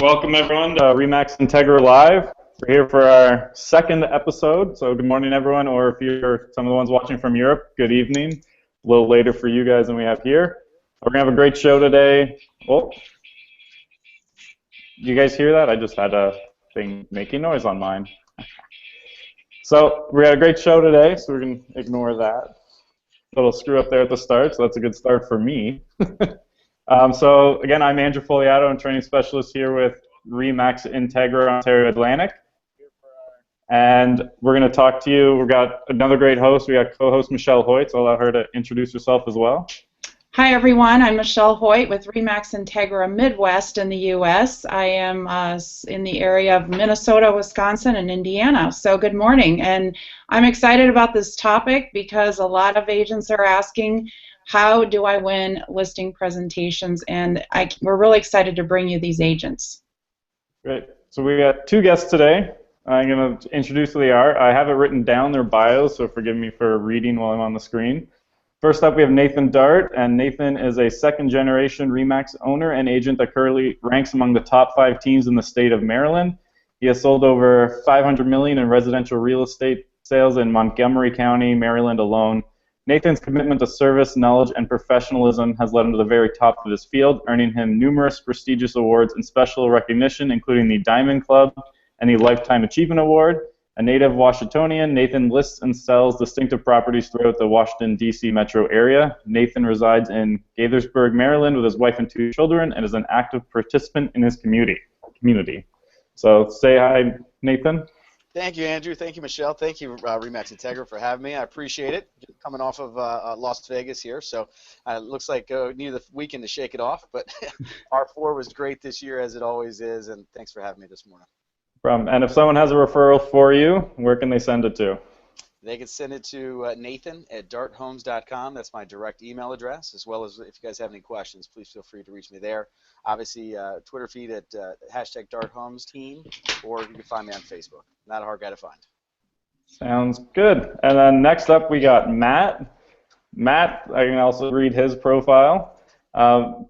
Welcome everyone to Remax INTEGRA Live. We're here for our second episode, so good morning everyone, or if you're some of the ones watching from Europe, good evening. A little later for you guys than we have here. We're going to have a great show today. Oh, you guys hear that? I just had a thing making noise on mine. So we had a great show today, so we're going to ignore that. Little screw up there at the start, so that's a good start for me. So again, I'm Andrew Fogliato. I'm training specialist here with Remax INTEGRA Ontario Atlantic. And we're going to talk to you. We've got another great host. We got co-host Michelle Hoyt, so I'll allow her to introduce herself as well. Hi everyone, I'm Michelle Hoyt with Remax INTEGRA Midwest in the U.S. I am in the area of Minnesota, Wisconsin, and Indiana. So good morning, and I'm excited about this topic because a lot of agents are asking, how do I win listing presentations? And we're really excited to bring you these agents. Great. So we got two guests today. I'm going to introduce who they are. I have it written down, their bios, so forgive me for reading while I'm on the screen. First up, we have Nathan Dart, and Nathan is a second-generation Remax owner and agent that currently ranks among the top 5 teams in the state of Maryland. He has sold over $500 million in residential real estate sales in Montgomery County, Maryland alone. Nathan's commitment to service, knowledge, and professionalism has led him to the very top of his field, earning him numerous prestigious awards and special recognition, including the Diamond Club and the Lifetime Achievement Award. A native Washingtonian, Nathan lists and sells distinctive properties throughout the Washington, D.C. metro area. Nathan resides in Gaithersburg, Maryland with his wife and 2 children and is an active participant in his community. So say hi, Nathan. Thank you, Andrew. Thank you, Michelle. Thank you, Remax INTEGRA, for having me. I appreciate it. Just coming off of Las Vegas here, so it looks like needed the weekend to shake it off, but R4 was great this year, as it always is, and thanks for having me this morning. And if someone has a referral for you, where can they send it to? They can send it to nathan@darthomes.com. That's my direct email address, as well as if you guys have any questions, please feel free to reach me there. Obviously, Twitter feed at #DartHomesTeam, or you can find me on Facebook. Not a hard guy to find. Sounds good. And then next up, we got Matt. Matt, I can also read his profile.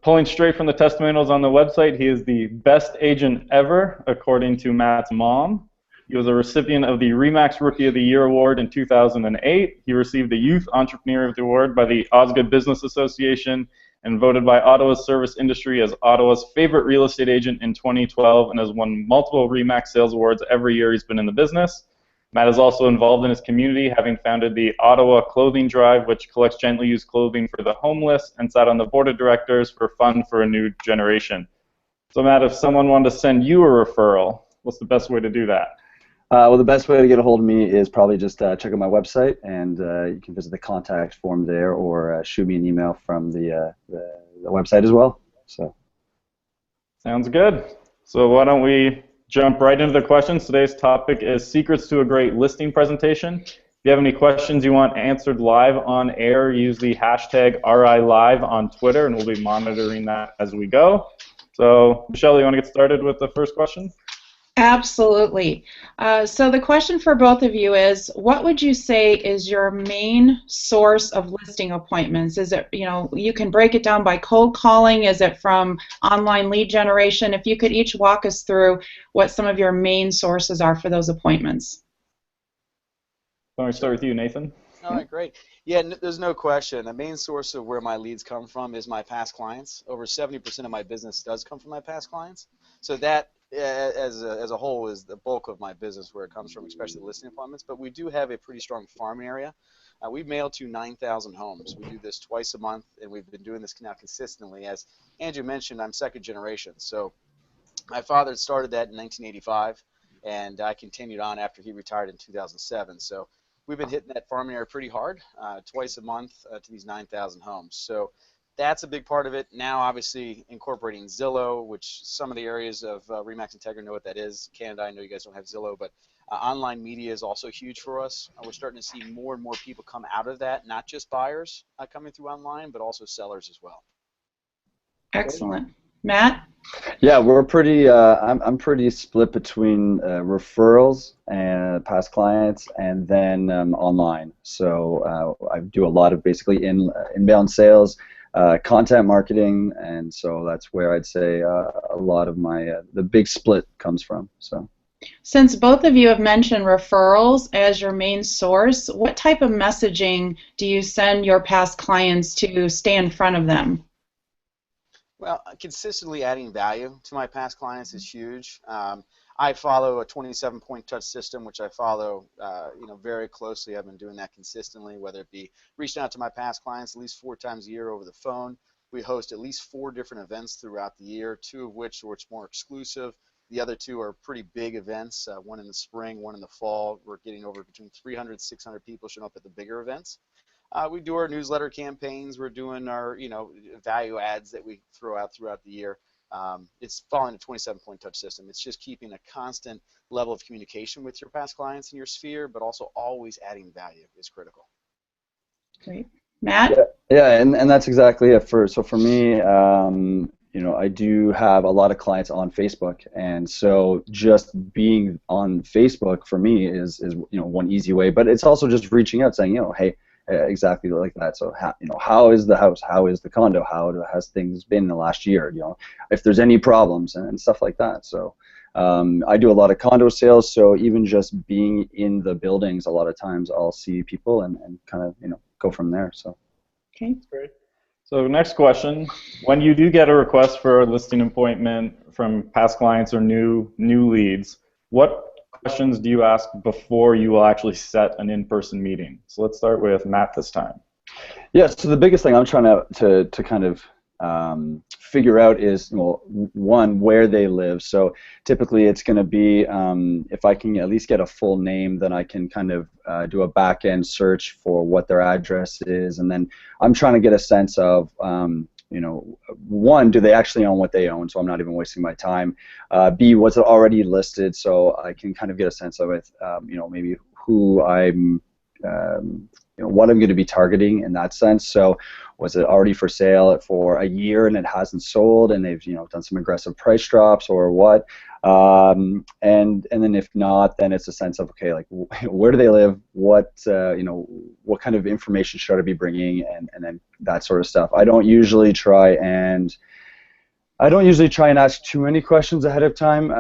Pulling straight from the testimonials on the website, he is the best agent ever, according to Matt's mom. He was a recipient of the Remax Rookie of the Year Award in 2008. He received the Youth Entrepreneur of the Award by the Osgood Business Association and voted by Ottawa's service industry as Ottawa's favorite real estate agent in 2012 and has won multiple Remax sales awards every year he's been in the business. Matt is also involved in his community, having founded the Ottawa Clothing Drive, which collects gently used clothing for the homeless, and sat on the board of directors for Fund for a New Generation. So Matt, if someone wanted to send you a referral, what's the best way to do that? Well, the best way to get a hold of me is probably just check out my website, and you can visit the contact form there, or shoot me an email from the website as well. So. Sounds good. So why don't we jump right into the questions. Today's topic is secrets to a great listing presentation. If you have any questions you want answered live on air, use the hashtag RILive on Twitter, and we'll be monitoring that as we go. So, Michelle, you want to get started with the first question? Absolutely. So the question for both of you is, what would you say is your main source of listing appointments? Is it, you can break it down by cold calling? Is it from online lead generation? If you could each walk us through what some of your main sources are for those appointments. Why don't we start with you, Nathan? All right, great. Yeah, there's no question. The main source of where my leads come from is my past clients. Over 70% of my business does come from my past clients. So that, as a whole, is the bulk of my business where it comes from, especially the listing appointments. But we do have a pretty strong farming area. We've mailed to 9,000 homes. We do this twice a month, and we've been doing this now consistently. As Andrew mentioned, I'm second generation. So my father started that in 1985, and I continued on after he retired in 2007. So we've been hitting that farming area pretty hard, twice a month to these 9,000 homes. So that's a big part of it. Now, obviously, incorporating Zillow, which some of the areas of Remax INTEGRA know what that is. Canada, I know you guys don't have Zillow, but online media is also huge for us. We're starting to see more and more people come out of that, not just buyers coming through online, but also sellers as well. Excellent. Matt? Yeah, we're pretty. I'm pretty split between referrals and past clients, and then online. So I do a lot of basically inbound sales. content marketing, and so that's where I'd say a lot of my the big split comes from. So. Since both of you have mentioned referrals as your main source, what type of messaging do you send your past clients to stay in front of them? Well, consistently adding value to my past clients is huge. I follow a 27-point touch system, which I follow very closely. I've been doing that consistently, whether it be reaching out to my past clients at least 4 times a year over the phone. We host at least 4 different events throughout the year, 2 of which are more exclusive. The other 2 are pretty big events, one in the spring, one in the fall. We're getting over between 300 and 600 people showing up at the bigger events. We do our newsletter campaigns. We're doing our value ads that we throw out throughout the year. It's following a 27-point touch system. It's just keeping a constant level of communication with your past clients in your sphere, but also always adding value is critical. Great. Matt? Yeah, and that's exactly it. So for me, I do have a lot of clients on Facebook, and so just being on Facebook for me is one easy way. But it's also just reaching out, saying, hey, exactly like that. So how is the house? How is the condo? How has things been in the last year? If there's any problems and stuff like that. So I do a lot of condo sales, so even just being in the buildings, a lot of times I'll see people and kind of go from there. So. Okay. That's great. So next question: when you do get a request for a listing appointment from past clients or new leads, what questions do you ask before you will actually set an in-person meeting? So let's start with Matt this time. Yeah. So the biggest thing I'm trying to kind of figure out is, one, where they live. So typically it's going to be, if I can at least get a full name, then I can kind of do a back-end search for what their address is, and then I'm trying to get a sense of, one, do they actually own what they own, so I'm not even wasting my time. B, was it already listed, so I can kind of get a sense of it, maybe who I'm, what I'm going to be targeting in that sense. So was it already for sale for a year and it hasn't sold, and they've done some aggressive price drops, or what? And then if not, then it's a sense of, okay, like, where do they live? What what kind of information should I be bringing, and then that sort of stuff. I don't usually try and ask too many questions ahead of time,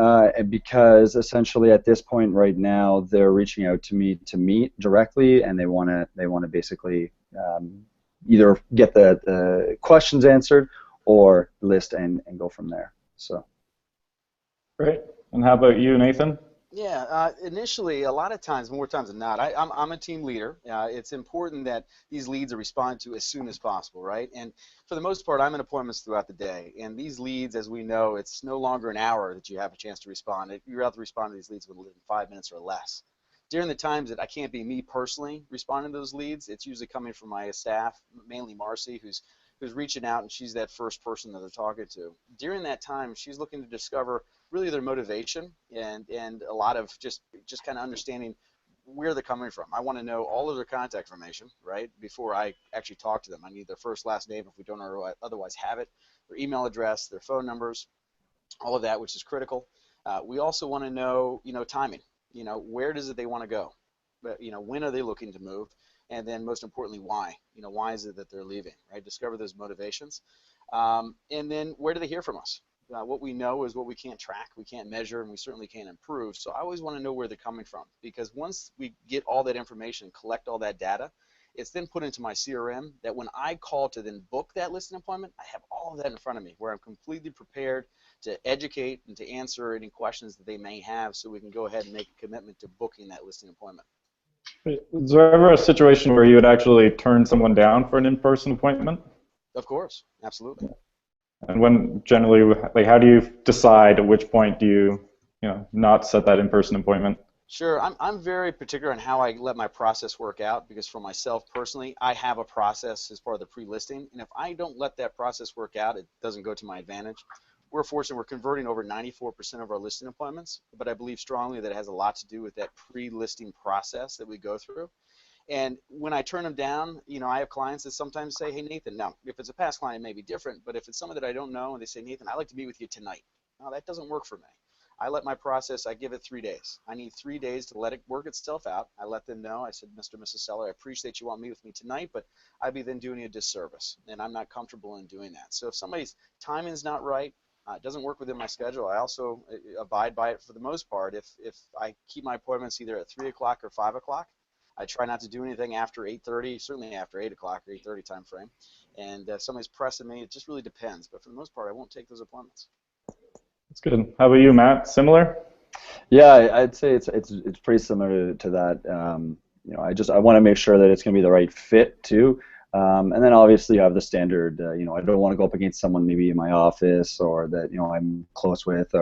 because essentially at this point right now they're reaching out to me to meet directly, and they want to basically either get the questions answered or list and go from there. So. Great. And how about you, Nathan? Yeah, initially, a lot of times, more times than not, I'm a team leader. It's important that these leads are responded to as soon as possible, right? And for the most part, I'm in appointments throughout the day. And these leads, as we know, it's no longer an hour that you have a chance to respond. You're out to respond to these leads within 5 minutes or less. During the times that I can't be me personally responding to those leads, it's usually coming from my staff, mainly Marcy, who's reaching out, and she's that first person that they're talking to. During that time, she's looking to discover really their motivation and a lot of just kind of understanding where they're coming from. I want to know all of their contact information, right, before I actually talk to them. I need their first, last name if we don't otherwise have it, their email address, their phone numbers, all of that, which is critical. We also want to know, timing. Where does it they want to go? But, when are they looking to move? And then most importantly, why? Why is it that they're leaving, right? Discover those motivations. And then where do they hear from us? What we know is what we can't track, we can't measure, and we certainly can't improve. So I always want to know where they're coming from, because once we get all that information, collect all that data, it's then put into my CRM that when I call to then book that listing appointment, I have all of that in front of me, where I'm completely prepared to educate and to answer any questions that they may have, so we can go ahead and make a commitment to booking that listing appointment. Is there ever a situation where you would actually turn someone down for an in-person appointment? Of course, absolutely. And when generally, like, how do you decide at which point do you, not set that in-person appointment? Sure, I'm very particular on how I let my process work out, because for myself personally, I have a process as part of the pre-listing, and if I don't let that process work out, it doesn't go to my advantage. We're fortunate we're converting over 94% of our listing appointments, but I believe strongly that it has a lot to do with that pre-listing process that we go through. And when I turn them down, I have clients that sometimes say, hey, Nathan, now, if it's a past client, it may be different, but if it's someone that I don't know and they say, Nathan, I'd like to meet with you tonight. No, that doesn't work for me. I let my process, I give it 3 days. I need 3 days to let it work itself out. I let them know. I said, Mr. and Mrs. Seller, I appreciate you want to meet with me tonight, but I'd be then doing you a disservice, and I'm not comfortable in doing that. So if somebody's timing is not right, it doesn't work within my schedule, I also abide by it for the most part. If I keep my appointments either at 3 o'clock or 5 o'clock, I try not to do anything after 8:30, certainly after 8 o'clock or 8:30 time frame. And if somebody's pressing me, it just really depends. But for the most part, I won't take those appointments. That's good. How about you, Matt? Similar? Yeah, I'd say it's pretty similar to that. You know, I want to make sure that it's going to be the right fit too. And then obviously you have the standard. You know, I don't want to go up against someone maybe in my office or that I'm close with,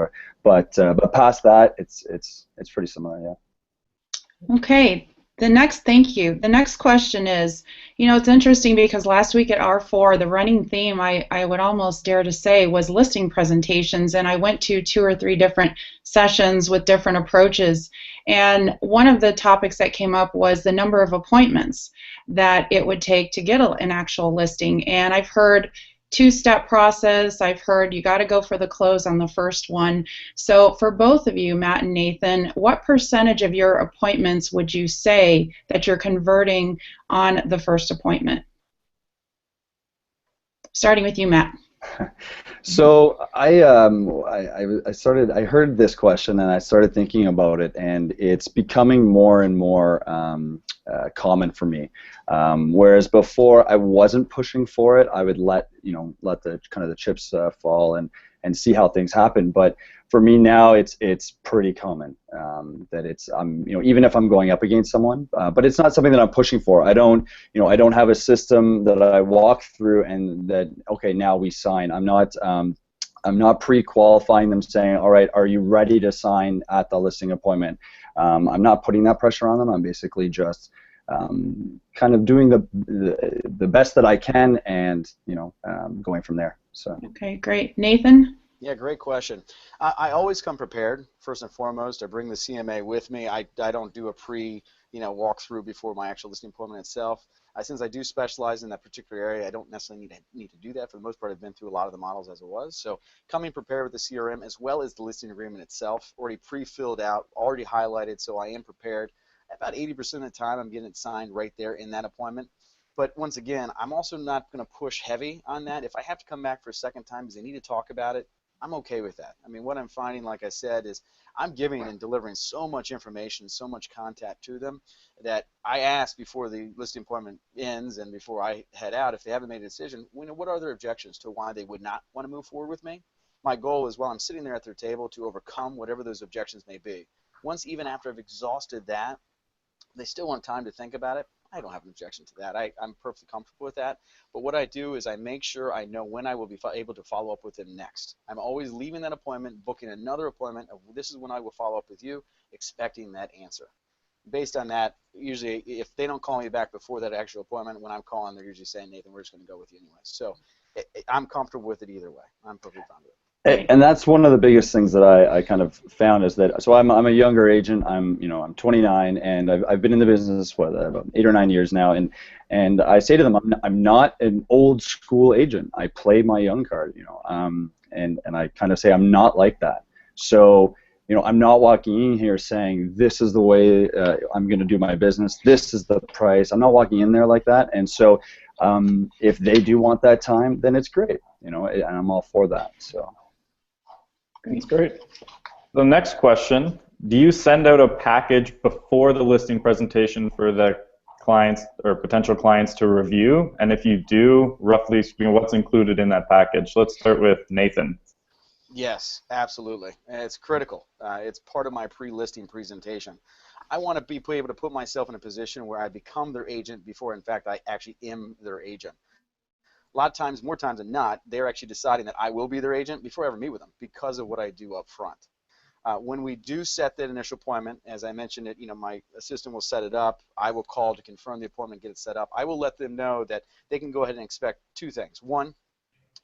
but past that, it's pretty similar. Yeah. Okay. Thank you. The next question is, it's interesting because last week at R4, the running theme, I would almost dare to say, was listing presentations, and I went to 2 or 3 different sessions with different approaches. And one of the topics that came up was the number of appointments that it would take to get an actual listing. And I've heard 2-step process. I've heard you got to go for the close on the first one. So for both of you, Matt and Nathan, what percentage of your appointments would you say that you're converting on the first appointment? Starting with you, Matt. So I heard this question and I started thinking about it, and it's becoming more and more common for me. Whereas before I wasn't pushing for it, I would let the kind of the chips fall and see how things happen. But for me now, it's pretty common that it's even if I'm going up against someone, but it's not something that I'm pushing for. I don't have a system that I walk through and that okay, now we sign. I'm not pre-qualifying them saying, all right, are you ready to sign at the listing appointment? I'm not putting that pressure on them. I'm basically just kind of doing the best that I can and going from there. So. Okay, great. Nathan? Yeah, great question. I always come prepared. First and foremost, I bring the CMA with me. I don't do a walkthrough before my actual listing appointment itself. Since I do specialize in that particular area, I don't necessarily need to do that. For the most part, I've been through a lot of the models as it was. So coming prepared with the CRM as well as the listing agreement itself, already pre-filled out, already highlighted, so I am prepared. About 80% of the time, I'm getting it signed right there in that appointment. But once again, I'm also not going to push heavy on that. If I have to come back for a second time because they need to talk about it, I'm okay with that. I mean, what I'm finding, like I said, is I'm giving and delivering so much information, so much contact to them that I ask before the listing appointment ends and before I head out, if they haven't made a decision, what are their objections to why they would not want to move forward with me? My goal is while I'm sitting there at their table to overcome whatever those objections may be. Once, even after I've exhausted that, they still want time to think about it, I don't have an objection to that. I'm perfectly comfortable with that. But what I do is I make sure I know when I will be able to follow up with them next. I'm always leaving that appointment, booking another appointment of this is when I will follow up with you, expecting that answer. Based on that, usually if they don't call me back before that actual appointment, when I'm calling, they're usually saying, Nathan, we're just going to go with you anyway. So I'm comfortable with it either way. I'm perfectly fine with it. And that's one of the biggest things that I kind of found is that, so I'm a younger agent. I'm 29 and I've been in the business for about 8 or 9 years now, and I say to them, I'm not an old school agent. I play my young card, and I kind of say I'm not like that. So I'm not walking in here saying this is the way I'm going to do my business. This is the price. I'm not walking in there like that. And so if they do want that time, then it's great, and I'm all for that. So. That's great. The next question, do you send out a package before the listing presentation for the clients or potential clients to review? And if you do, roughly speaking, what's included in that package? Let's start with Nathan. Yes, absolutely. It's critical. It's part of my pre-listing presentation. I want to be able to put myself in a position where I become their agent before, in fact, I actually am their agent. A lot of times, more times than not, they're actually deciding that I will be their agent before I ever meet with them because of what I do up front. When we do set that initial appointment, as I mentioned it, my assistant will set it up. I will call to confirm the appointment, get it set up. I will let them know that they can go ahead and expect 2 things. One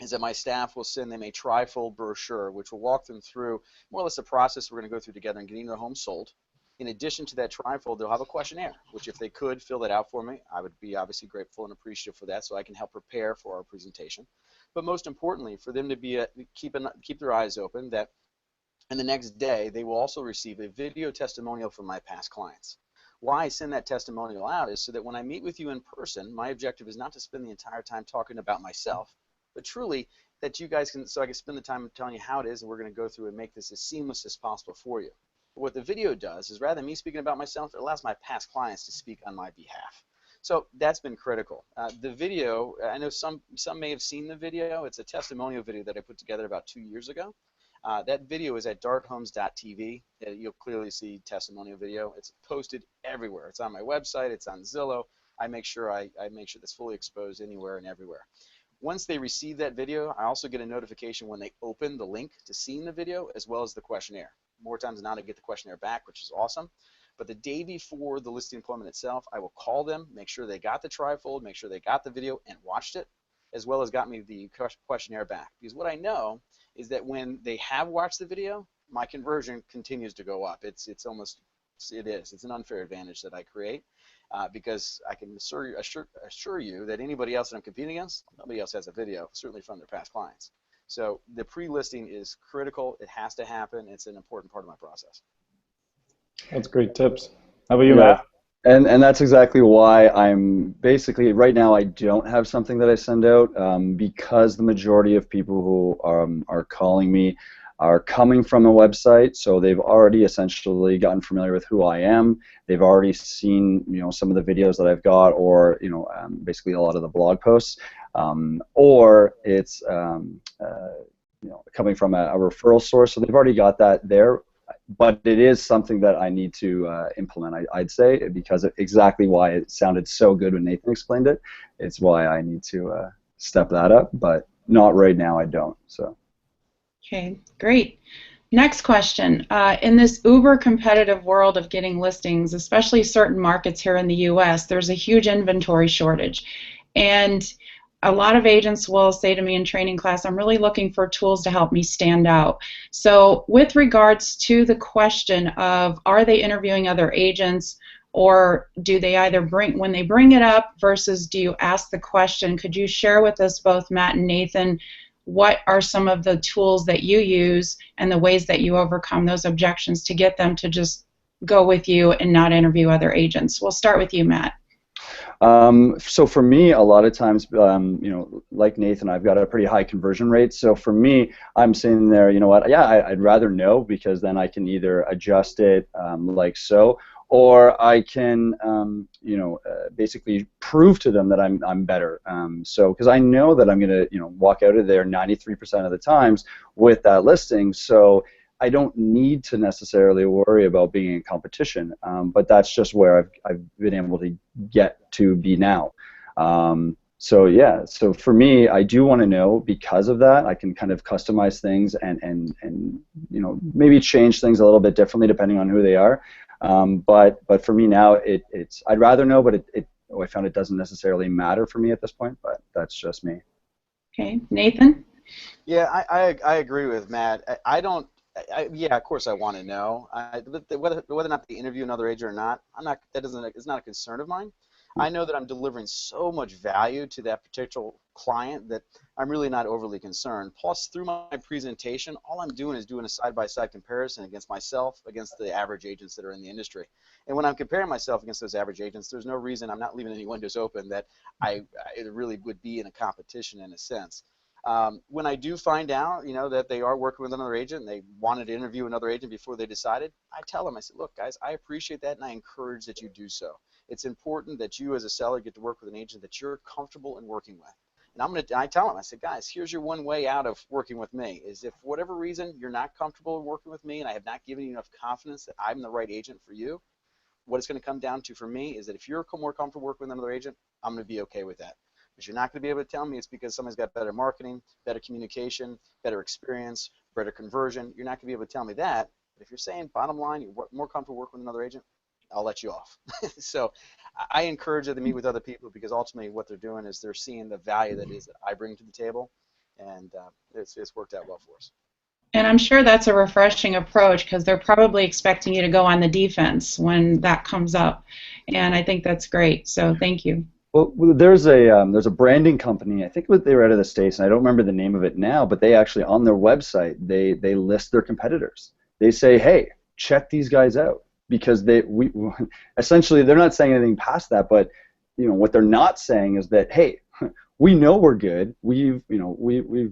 is that my staff will send them a trifold brochure, which will walk them through more or less the process we're going to go through together in getting their home sold. In addition to that trifold, they'll have a questionnaire, which if they could fill that out for me, I would be obviously grateful and appreciative for that so I can help prepare for our presentation. But most importantly, for them to be keep their eyes open that and the next day they will also receive a video testimonial from my past clients. Why I send that testimonial out is so that when I meet with you in person, my objective is not to spend the entire time talking about myself, but truly that you guys can, so I can spend the time telling you how it is, and we're going to go through and make this as seamless as possible for you. But what the video does is, rather than me speaking about myself, it allows my past clients to speak on my behalf. So that's been critical. The video, I know some may have seen the video. It's a testimonial video that I put together about 2 years ago. That video is at darthomes.tv. You'll clearly see testimonial video. It's posted everywhere. It's on my website. It's on Zillow. I make sure that's fully exposed anywhere and everywhere. Once they receive that video, I also get a notification when they open the link to seeing the video, as well as the questionnaire. More times than not, I get the questionnaire back, which is awesome. But the day before the listing appointment itself, I will call them, make sure they got the trifold, make sure they got the video and watched it, as well as got me the questionnaire back. Because what I know is that when they have watched the video, my conversion continues to go up. It's an unfair advantage that I create, because I can assure you that anybody else that I'm competing against, nobody else has a video, certainly from their past clients. So the pre-listing is critical. It has to happen. It's an important part of my process. That's great tips. How about you, Matt? And that's exactly why I'm basically, right now I don't have something that I send out, because the majority of people who are calling me are coming from a website, so they've already essentially gotten familiar with who I am. They've already seen, some of the videos that I've got, or basically a lot of the blog posts, or it's coming from a referral source, so they've already got that there. But it is something that I need to implement, I'd say, because of exactly why it sounded so good when Nathan explained it. It's why I need to step that up, but not right now, I don't. So. Okay, great. Next question. In this uber competitive world of getting listings, especially certain markets here in the U.S., there's a huge inventory shortage. And a lot of agents will say to me in training class, I'm really looking for tools to help me stand out. So with regards to the question of, are they interviewing other agents, or do they either when they bring it up versus do you ask the question, could you share with us both, Matt and Nathan, what are some of the tools that you use and the ways that you overcome those objections to get them to just go with you and not interview other agents? We'll start with you, Matt. So for me, a lot of times, like Nathan, I've got a pretty high conversion rate. So for me, I'm sitting there, I'd rather know, because then I can either adjust it like so, or I can, basically prove to them that I'm better. So because I know that I'm going to, walk out of there 93% of the times with that listing. So I don't need to necessarily worry about being in competition, but that's just where I've been able to get to be now. So yeah, so for me, I do want to know, because of that, I can kind of customize things and maybe change things a little bit differently depending on who they are. But for me now, I'd rather know, but I found it doesn't necessarily matter for me at this point, but that's just me. Okay, Nathan? Yeah, I agree with Matt. Yeah, of course I want to know. Whether or not they interview another agent or not, it's not a concern of mine. I know that I'm delivering so much value to that particular client that I'm really not overly concerned. Plus, through my presentation, all I'm doing is doing a side-by-side comparison against myself, against the average agents that are in the industry. And when I'm comparing myself against those average agents, there's no reason I'm not leaving any windows open that it really would be in a competition in a sense. When I do find out, that they are working with another agent and they wanted to interview another agent before they decided, I tell them, I said, look, guys, I appreciate that and I encourage that you do so. It's important that you as a seller get to work with an agent that you're comfortable in working with. And I tell them, I said, guys, here's your one way out of working with me, is if for whatever reason you're not comfortable working with me and I have not given you enough confidence that I'm the right agent for you, what it's going to come down to for me is that if you're more comfortable working with another agent, I'm going to be okay with that. But you're not going to be able to tell me it's because somebody's got better marketing, better communication, better experience, better conversion. You're not going to be able to tell me that. But if you're saying, bottom line, you're more comfortable working with another agent, I'll let you off. So I encourage them to meet with other people, because ultimately what they're doing is they're seeing the value that I bring to the table, and it's worked out well for us. And I'm sure that's a refreshing approach, because they're probably expecting you to go on the defense when that comes up, and I think that's great. So thank you. Well, there's a branding company. I think they were out of the States, and I don't remember the name of it now. But they actually, on their website, they list their competitors, they say, hey, check these guys out, because essentially they're not saying anything past that, but what they're not saying is that, hey, we know we're good. We've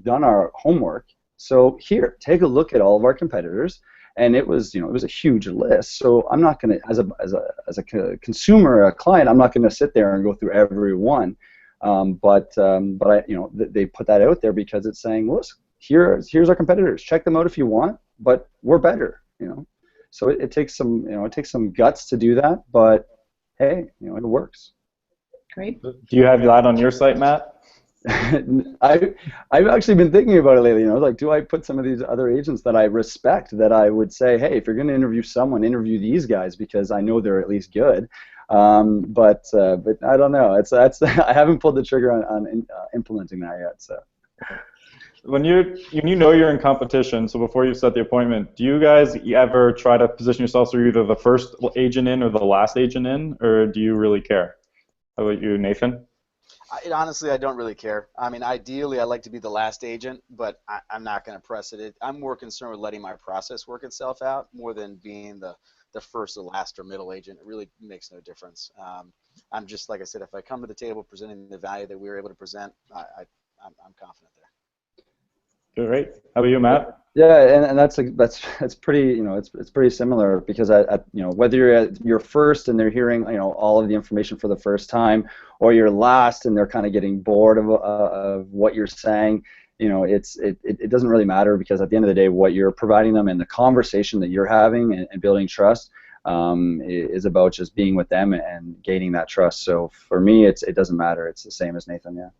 done our homework. So here, take a look at all of our competitors. And it was a huge list. So I'm not going to, as a consumer, a client, I'm not going to sit there and go through every one. But they put that out there because it's saying, listen, here's our competitors. Check them out if you want, but we're better. So it takes some guts to do that, but hey, it works. Great. Do you have that on your site, Matt? I've actually been thinking about it lately. Like, do I put some of these other agents that I respect, that I would say, hey, if you're going to interview someone, interview these guys because I know they're at least good. But I don't know. I haven't pulled the trigger on implementing that yet. So when you know you're in competition, so before you set the appointment, do you guys ever try to position yourselves as either the first agent in or the last agent in, or do you really care? How about you, Nathan? Honestly, I don't really care. I mean, ideally, I like to be the last agent, but I'm not going to press it. I'm more concerned with letting my process work itself out more than being the first or last or middle agent. It really makes no difference. I'm just, like I said, if I come to the table presenting the value that we were able to present, I'm confident there. Great. How about you, Matt? Yeah, and that's pretty, it's pretty similar, because whether you're at your first and they're hearing all of the information for the first time, or you're last and they're kind of getting bored of what you're saying, it doesn't really matter, because at the end of the day, what you're providing them and the conversation that you're having and building trust is about just being with them and gaining that trust. So for me, it doesn't matter. It's the same as Nathan. Yeah.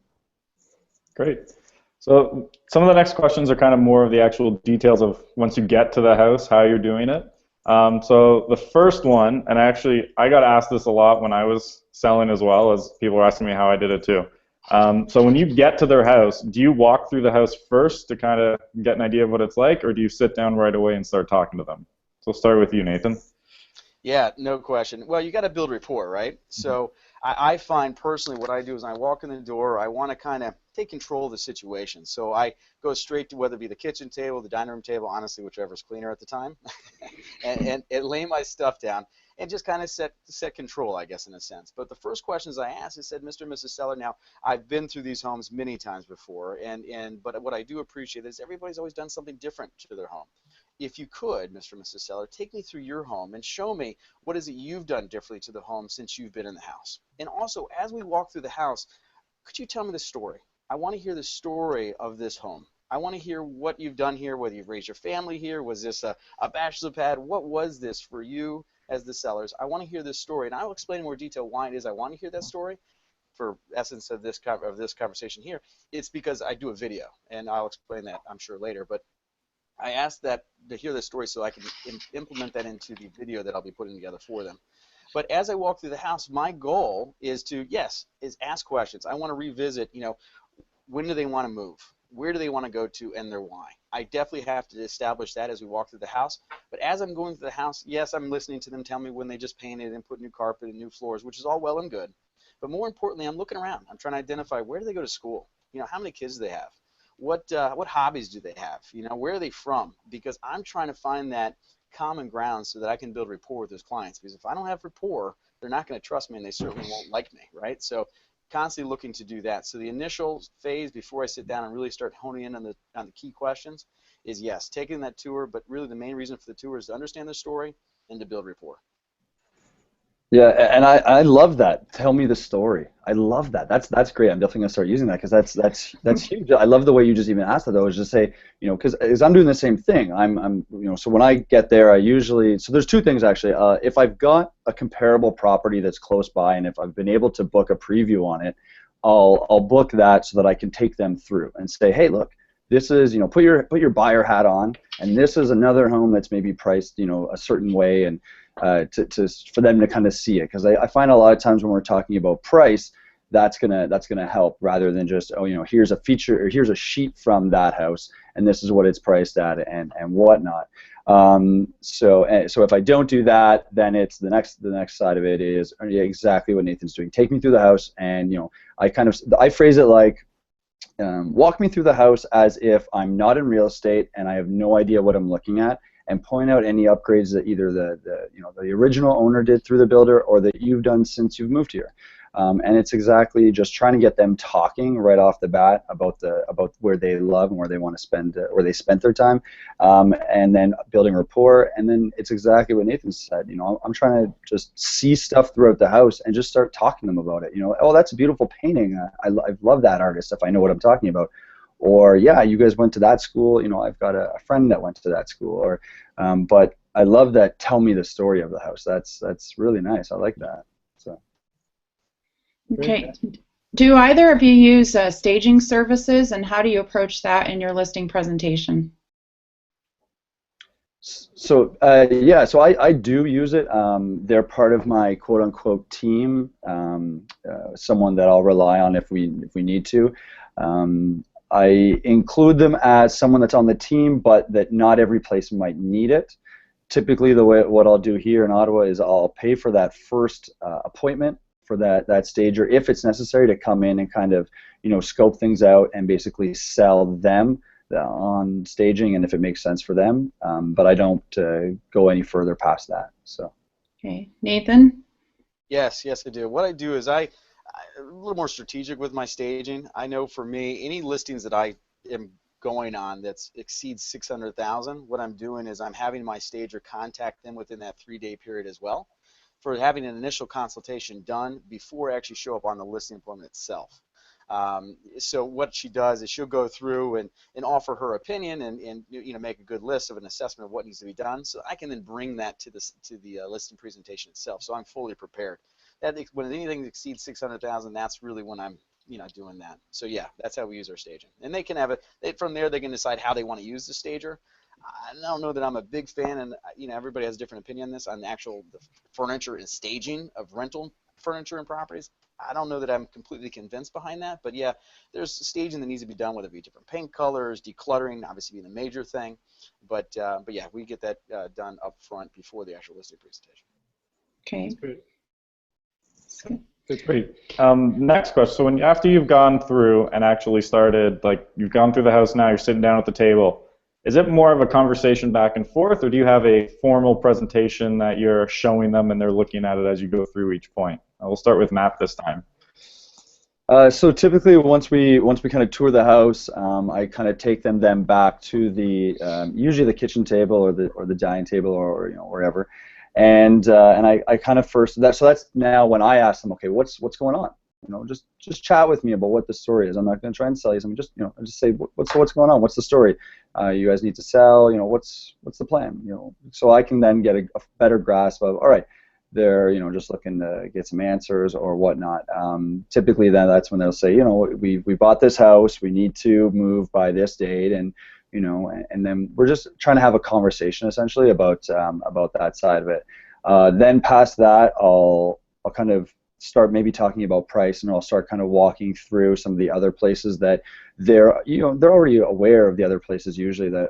Great. So some of the next questions are kind of more of the actual details of once you get to the house, how you're doing it. So the first one, and actually I got asked this a lot when I was selling as well, as people were asking me how I did it too. So when you get to their house, do you walk through the house first to kind of get an idea of what it's like, or do you sit down right away and start talking to them? So we'll start with you, Nathan. Yeah, no question. Well, you got to build rapport, right? So I find personally what I do is I walk in the door, I want to kind of take control of the situation. So I go straight to whether it be the kitchen table, the dining room table, honestly, whichever's cleaner at the time, and lay my stuff down and just kind of set control, I guess, in a sense. But the first questions I asked, I said, Mr. and Mrs. Seller, now I've been through these homes many times before, but what I do appreciate is everybody's always done something different to their home. If you could, Mr. and Mrs. Seller, take me through your home and show me what is it you've done differently to the home since you've been in the house. And also, as we walk through the house, could you tell me the story? I want to hear the story of this home. I want to hear what you've done here, whether you've raised your family here, was this a bachelor pad, what was this for you as the sellers? I want to hear this story, and I will explain in more detail why it is I want to hear that story. For essence of this conversation here, it's because I do a video, and I'll explain that, I'm sure, later. But I asked that to hear the story so I can implement that into the video that I'll be putting together for them. But as I walk through the house, my goal is to, ask questions. I want to revisit, when do they want to move? Where do they want to go to, and their why? I definitely have to establish that as we walk through the house. But as I'm going through the house, yes, I'm listening to them tell me when they just painted and put new carpet and new floors, which is all well and good. But more importantly, I'm looking around. I'm trying to identify, where do they go to school? How many kids do they have? What hobbies do they have? Where are they from? Because I'm trying to find that common ground so that I can build rapport with those clients. Because if I don't have rapport, they're not going to trust me, and they certainly won't like me, right? So constantly looking to do that. So the initial phase before I sit down and really start honing in on the key questions is, yes, taking that tour, but really the main reason for the tour is to understand the story and to build rapport. Yeah, and I love that. Tell me the story. I love that. That's great. I'm definitely gonna start using that, because that's huge. I love the way you just even asked that, though. Is just say, because I'm doing the same thing. So when I get there, I usually, so there's two things actually. If I've got a comparable property that's close by, and if I've been able to book a preview on it, I'll book that so that I can take them through and say, hey, look, this is, put your buyer hat on, and this is another home that's maybe priced, a certain way, and for them to kind of see it, because I find a lot of times when we're talking about price, that's gonna help, rather than just, here's a feature, or here's a sheet from that house, and this is what it's priced at, and whatnot. So if I don't do that, then it's the next side of it is exactly what Nathan's doing. Take me through the house, and I phrase it like, walk me through the house as if I'm not in real estate and I have no idea what I'm looking at, and point out any upgrades that either the original owner did through the builder or that you've done since you've moved here. And it's exactly just trying to get them talking right off the bat about where they love and where they want to spend, where they spent their time, and then building rapport. And then it's exactly what Nathan said. I'm trying to just see stuff throughout the house and just start talking to them about it. Oh, that's a beautiful painting. I love that artist if I know what I'm talking about. Or yeah, you guys went to that school. I've got a friend that went to that school. Or, but I love that. Tell me the story of the house. That's really nice. I like that. So. Okay. Do either of you use staging services, and how do you approach that in your listing presentation? So yeah, so I do use it. They're part of my quote-unquote team, someone that I'll rely on if we need to. I include them as someone that's on the team, but that not every place might need it. Typically, what I'll do here in Ottawa is I'll pay for that first appointment for that stager if it's necessary to come in and kind of scope things out and basically sell them on staging, and if it makes sense for them, but I don't go any further past that. So. Okay, Nathan? Yes, I do. What I do is I'm a little more strategic with my staging. I know for me, any listings that I am going on that exceeds 600,000, what I'm doing is I'm having my stager contact them within that 3-day period as well, for having an initial consultation done before I actually show up on the listing appointment itself. So what she does is she'll go through and offer her opinion and make a good list of an assessment of what needs to be done. So I can then bring that to the listing presentation itself. So I'm fully prepared. When anything exceeds 600,000, that's really when I'm doing that. So yeah, that's how we use our staging. And they can have from there they can decide how they want to use the stager. I don't know that I'm a big fan, and everybody has a different opinion on this, on the actual furniture and staging of rental furniture and properties. I don't know that I'm completely convinced behind that, but yeah, there's staging that needs to be done, whether it be different paint colors, decluttering, obviously being a major thing, but yeah, we get that done up front before the actual listing presentation. Okay. That's great. That's great. Next question. So after you've gone through and actually started, like you've gone through the house now, you're sitting down at the table, is it more of a conversation back and forth, or do you have a formal presentation that you're showing them and they're looking at it as you go through each point? We'll start with Matt this time. So typically, once we kind of tour the house, I kind of take them then back to the usually the kitchen table or the dining table or wherever, and I kind of so that's now when I ask them, okay, what's going on? Just chat with me about what the story is. I'm not going to try and sell you something. Just say what's going on. What's the story? You guys need to sell. What's the plan? So I can then get a better grasp of, all right, they're just looking to get some answers or whatnot. Typically, then that's when they'll say, we bought this house. We need to move by this date, and and then we're just trying to have a conversation essentially about that side of it. Then past that, I'll kind of start maybe talking about price, and I'll start kind of walking through some of the other places that they're already aware of, the other places usually that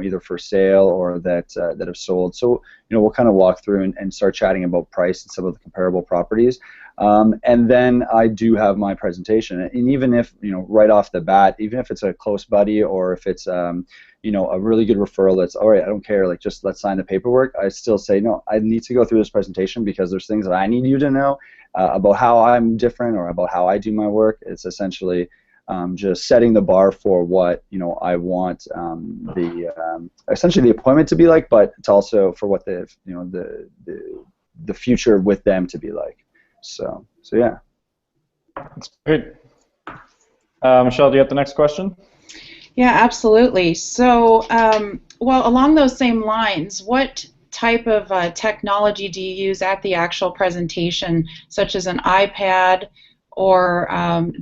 either for sale or that have sold. So we'll kind of walk through and start chatting about price and some of the comparable properties, and then I do have my presentation. And even if right off the bat, even if it's a close buddy or if it's a really good referral, that's all right, I don't care, like just let's sign the paperwork, I still say no, I need to go through this presentation because there's things that I need you to know about how I'm different or about how I do my work. It's essentially just setting the bar for what I want essentially the appointment to be like, but it's also for what the future with them to be like. So yeah. That's great. Michelle, do you have the next question? Yeah, absolutely. So, well, along those same lines, what type of technology do you use at the actual presentation, such as an iPad, or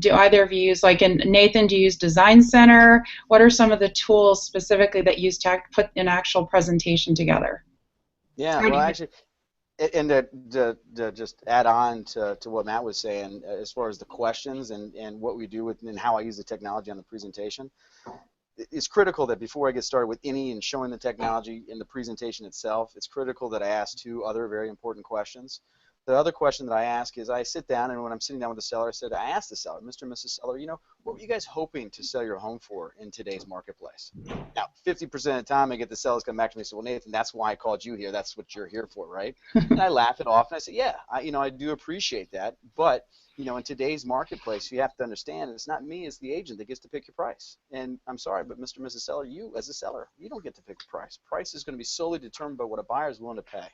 do either of you use, like Nathan, do you use Design Center? What are some of the tools specifically that you use to put an actual presentation together? Yeah, well, actually, and to just add on to what Matt was saying, as far as the questions and what we do and how I use the technology on the presentation, it's critical that before I get started with any and showing the technology in the presentation itself, it's critical that I ask 2 other very important questions. the other question that I ask is, I sit down, and when I'm sitting down with the seller, I ask the seller, Mr. and Mrs. Seller, you know, what were you guys hoping to sell your home for in today's marketplace? Now, 50% of the time, I get the sellers come back to me and say, well, Nathan, that's why I called you here. That's what you're here for, right? And I laugh it off, and I say, yeah, I do appreciate that, but you know, in today's marketplace, you have to understand it's not me as the agent that gets to pick your price. And I'm sorry, but Mr. and Mrs. Seller, you as a seller, you don't get to pick the price. Price is going to be solely determined by what a buyer is willing to pay.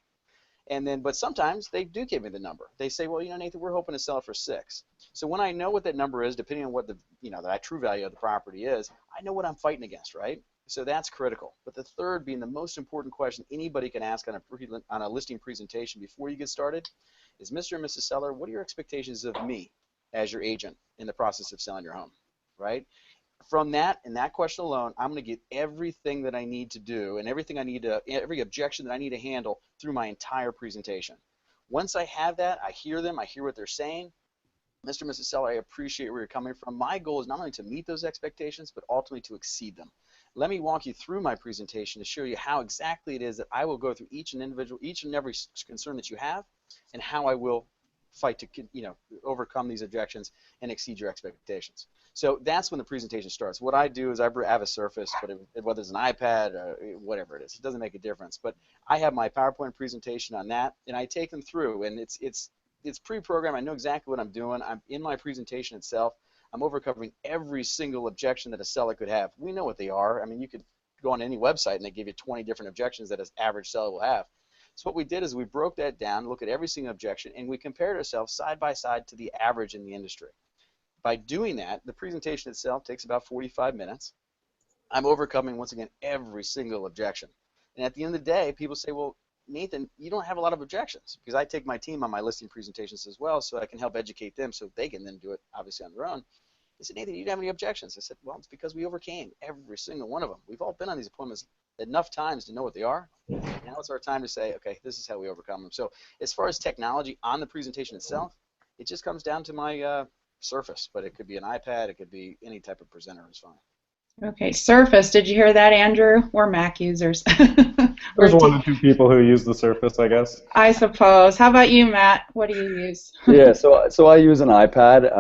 And then, but sometimes they do give me the number. They say, well, you know, Nathan, we're hoping to sell it for 6. So when I know what that number is, depending on what the, you know, the true value of the property is, I know what I'm fighting against, right? So that's critical. But the third being the most important question anybody can ask on a listing presentation before you get started is, Mr. and Mrs. Seller, what are your expectations of me as your agent in the process of selling your home, right? From that and that question alone, I'm going to get everything that I need to do and everything I need to, every objection that I need to handle through my entire presentation. Once I have that, I hear them, I hear what they're saying. Mr. and Mrs. Seller, I appreciate where you're coming from. My goal is not only to meet those expectations, but ultimately to exceed them. Let me walk you through my presentation to show you how exactly it is that I will go through each and every concern that you have, and how I will fight to, you know, overcome these objections and exceed your expectations. So that's when the presentation starts. What I do is I have a Surface, but whether it's an iPad or whatever it is, it doesn't make a difference. But I have my PowerPoint presentation on that, and I take them through, and it's pre-programmed. I know exactly what I'm doing. I'm in my presentation itself. I'm overcoming every single objection that a seller could have. We know what they are. I mean, you could go on any website and they give you 20 different objections that an average seller will have. So what we did is we broke that down, look at every single objection, and we compared ourselves side by side to the average in the industry. By doing that, the presentation itself takes about 45 minutes. I'm overcoming, once again, every single objection. And at the end of the day, people say, well, Nathan, you don't have a lot of objections, because I take my team on my listing presentations as well, so I can help educate them so they can then do it, obviously, on their own. They said, Nathan, you don't have any objections. I said, well, it's because we overcame every single one of them. We've all been on these appointments enough times to know what they are. Now it's our time to say, okay, this is how we overcome them. So as far as technology on the presentation itself, it just comes down to my Surface, but it could be an iPad, it could be any type of presenter is fine. Okay, Surface. Did you hear that, Andrew? We're Mac users. There's 1 or 2 people who use the Surface, I guess. I suppose. How about you, Matt? What do you use? Yeah, so I use an iPad.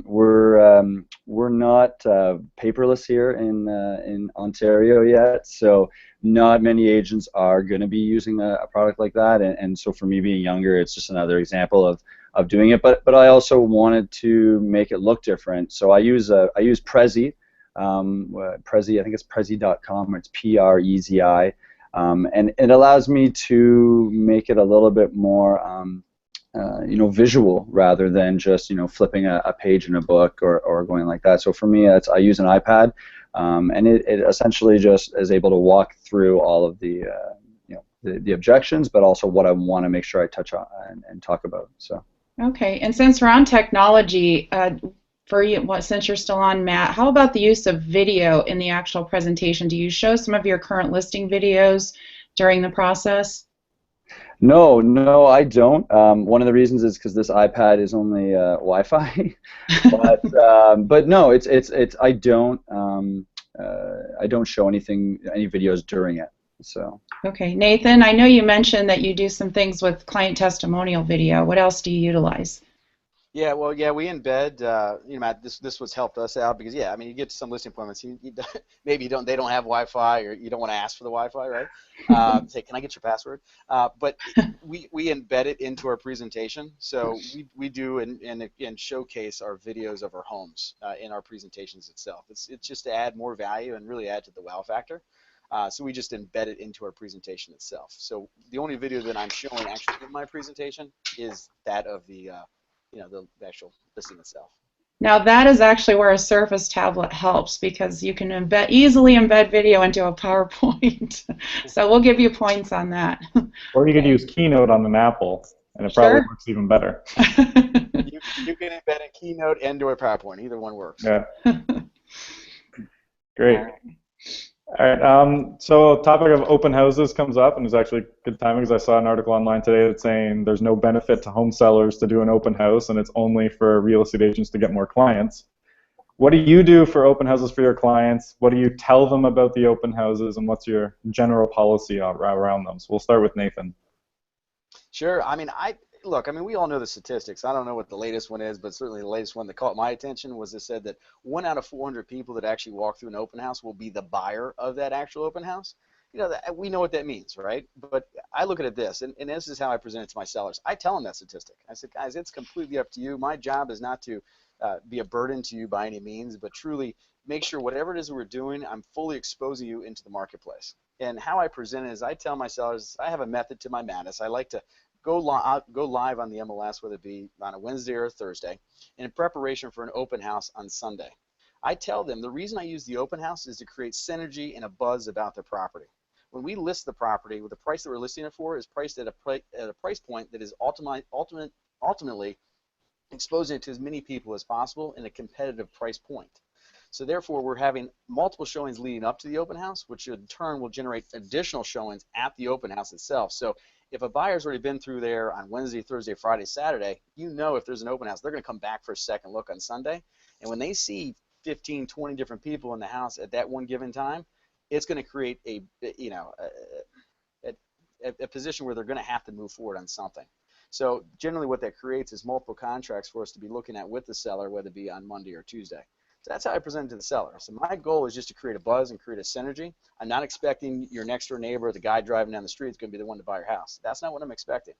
We're not paperless here in Ontario yet, so not many agents are going to be using a product like that. And so for me, being younger, it's just another example of doing it. But I also wanted to make it look different, so I use Prezi. Prezi, I think it's Prezi.com, or it's Prezi. And it allows me to make it a little bit more, you know, visual rather than just, you know, flipping a page in a book or going like that. So for me, I use an iPad, and it essentially just is able to walk through all of the, you know, the objections, but also what I want to make sure I touch on and talk about. So. Okay, and since we're on technology, for you, since you're still on, Matt, how about the use of video in the actual presentation? Do you show some of your current listing videos during the process? No, I don't. One of the reasons is because this iPad is only Wi-Fi, but no, I don't show any videos during it. So. Okay, Nathan, I know you mentioned that you do some things with client testimonial video. What else do you utilize? Yeah, well, yeah, we embed. You know, Matt, this was helped us out because, yeah, I mean, you get to some listing appointments, maybe they don't have Wi-Fi, or you don't want to ask for the Wi-Fi, right? Say, can I get your password? But we embed it into our presentation, so we do and showcase our videos of our homes in our presentations itself. It's just to add more value and really add to the wow factor. So we just embed it into our presentation itself. So the only video that I'm showing actually in my presentation is that of the you know, the actual listing itself. Now that is actually where a Surface tablet helps, because you can easily embed video into a PowerPoint. So we'll give you points on that. Or you could use Keynote on an Apple, and it probably works even better. You can embed a Keynote into a PowerPoint. Either one works. Yeah. Great. All right, so topic of open houses comes up, and it's actually good timing because I saw an article online today that's saying there's no benefit to home sellers to do an open house, and it's only for real estate agents to get more clients. What do you do for open houses for your clients? What do you tell them about the open houses, and what's your general policy around them? So we'll start with Nathan. Sure. I mean, look, I mean, we all know the statistics. I don't know what the latest one is, but certainly the latest one that caught my attention was it said that 1 out of 400 people that actually walk through an open house will be the buyer of that actual open house. You know, we know what that means, right? But I look at it this, and this is how I present it to my sellers. I tell them that statistic. I said, guys, it's completely up to you. My job is not to be a burden to you by any means, but truly make sure whatever it is we're doing, I'm fully exposing you into the marketplace. And how I present it is I tell my sellers I have a method to my madness. I like to go live on the MLS, whether it be on a Wednesday or a Thursday, in preparation for an open house on Sunday. I tell them the reason I use the open house is to create synergy and a buzz about the property. When we list the property, the price that we're listing it for is priced at a price point that is ultimately exposing it to as many people as possible in a competitive price point. So therefore, we're having multiple showings leading up to the open house, which in turn will generate additional showings at the open house itself. So if a buyer's already been through there on Wednesday, Thursday, Friday, Saturday, you know if there's an open house, they're going to come back for a second look on Sunday. And when they see 15, 20 different people in the house at that one given time, it's going to create a position where they're going to have to move forward on something. So generally what that creates is multiple contracts for us to be looking at with the seller, whether it be on Monday or Tuesday. So that's how I present it to the seller. So my goal is just to create a buzz and create a synergy. I'm not expecting your next door neighbor or the guy driving down the street is going to be the one to buy your house. That's not what I'm expecting.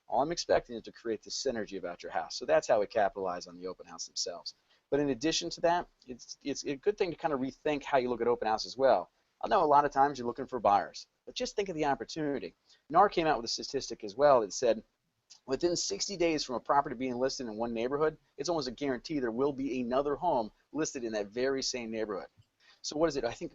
All I'm expecting is to create the synergy about your house. So that's how we capitalize on the open house themselves. But in addition to that, it's a good thing to kind of rethink how you look at open house as well. I know a lot of times you're looking for buyers, but just think of the opportunity. NAR came out with a statistic as well that said within 60 days from a property being listed in one neighborhood, it's almost a guarantee there will be another home listed in that very same neighborhood. So what is it? I think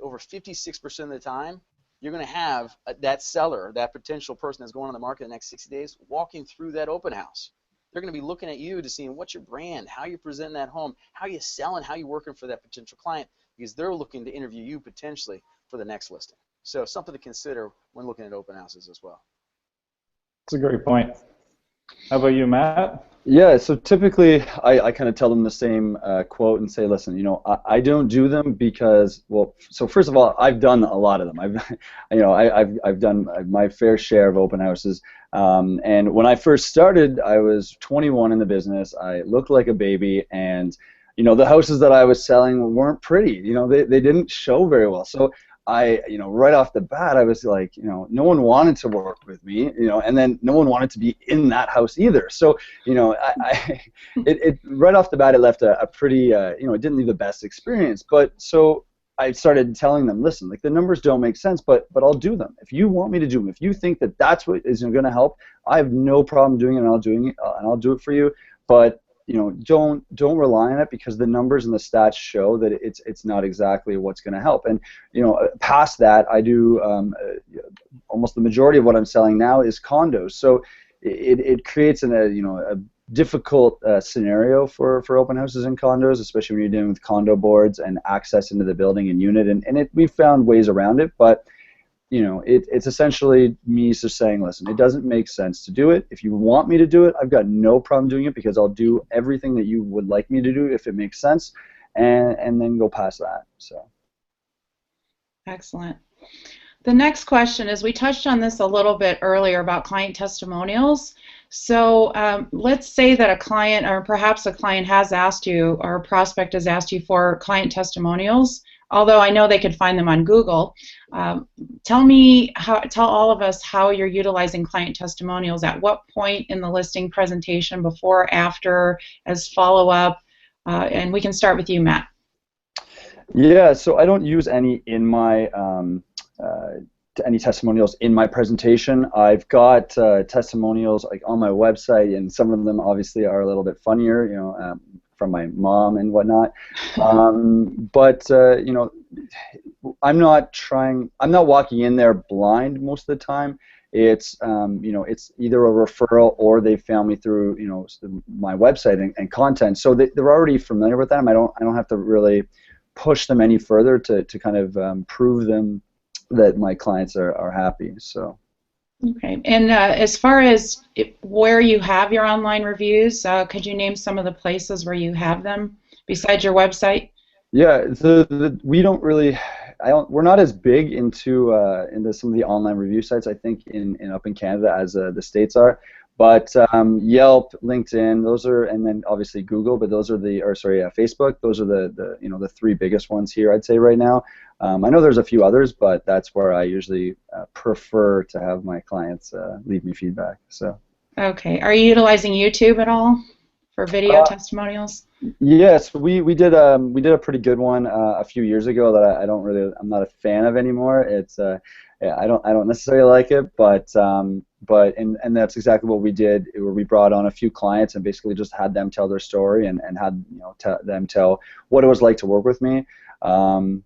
over 56% of the time, you're going to have that seller, that potential person that's going on the market in the next 60 days, walking through that open house. They're going to be looking at you to see what's your brand, how you present that home, how you selling, how you working for that potential client, because they're looking to interview you potentially for the next listing. So something to consider when looking at open houses as well. That's a great point. How about you, Matt? Yeah, so typically I kind of tell them the same quote and say, listen, you know, I don't do them because, well, so first of all, I've done a lot of them. I've done my fair share of open houses. And when I first started, I was 21 in the business. I looked like a baby, and you know, the houses that I was selling weren't pretty. You know, they didn't show very well. So right off the bat, I was like, you know, no one wanted to work with me, you know, and then no one wanted to be in that house either. So, you know, it right off the bat, it left a pretty, you know, it didn't leave the best experience. But so I started telling them, listen, like the numbers don't make sense, but I'll do them. If you want me to do them, if you think that that's what is going to help, I have no problem doing it, and I'll do it for you. But you know, don't rely on it, because the numbers and the stats show that it's not exactly what's going to help. And you know, past that, I do almost the majority of what I'm selling now is condos. So it creates a difficult scenario for open houses and condos, especially when you're dealing with condo boards and access into the building and unit. And we've found ways around it, but you know, it's essentially me just saying, listen, it doesn't make sense to do it. If you want me to do it, I've got no problem doing it, because I'll do everything that you would like me to do if it makes sense, and then go past that. So. Excellent. The next question is, we touched on this a little bit earlier about client testimonials. So let's say that a client, or perhaps a client has asked you, or a prospect has asked you for client testimonials, although I know they could find them on Google. Tell all of us how you're utilizing client testimonials, at what point in the listing presentation, before, after, as follow-up, and we can start with you, Matt. Yeah, so I don't use any in my any testimonials in my presentation. I've got testimonials like on my website, and some of them obviously are a little bit funnier, you know, from my mom and whatnot. But you know, I'm not walking in there blind most of the time. It's you know, it's either a referral or they found me through, you know, my website and content, so they're already familiar with them. I don't have to really push them any further to kind of prove them that my clients are happy. So. Okay, and as far as where you have your online reviews, could you name some of the places where you have them besides your website? Yeah, we don't really, we're not as big into some of the online review sites, I think, up in Canada as the States are. But Yelp, LinkedIn, those are, and then obviously Google, but those are Facebook. Those are the three biggest ones here, I'd say right now. I know there's a few others, but that's where I usually prefer to have my clients leave me feedback. So. Okay. Are you utilizing YouTube at all for video testimonials? Yes, we did a pretty good one a few years ago that I'm not a fan of anymore. It's yeah, I don't necessarily like it, but and that's exactly what we did, where we brought on a few clients and basically just had them tell their story and had them tell what it was like to work with me. And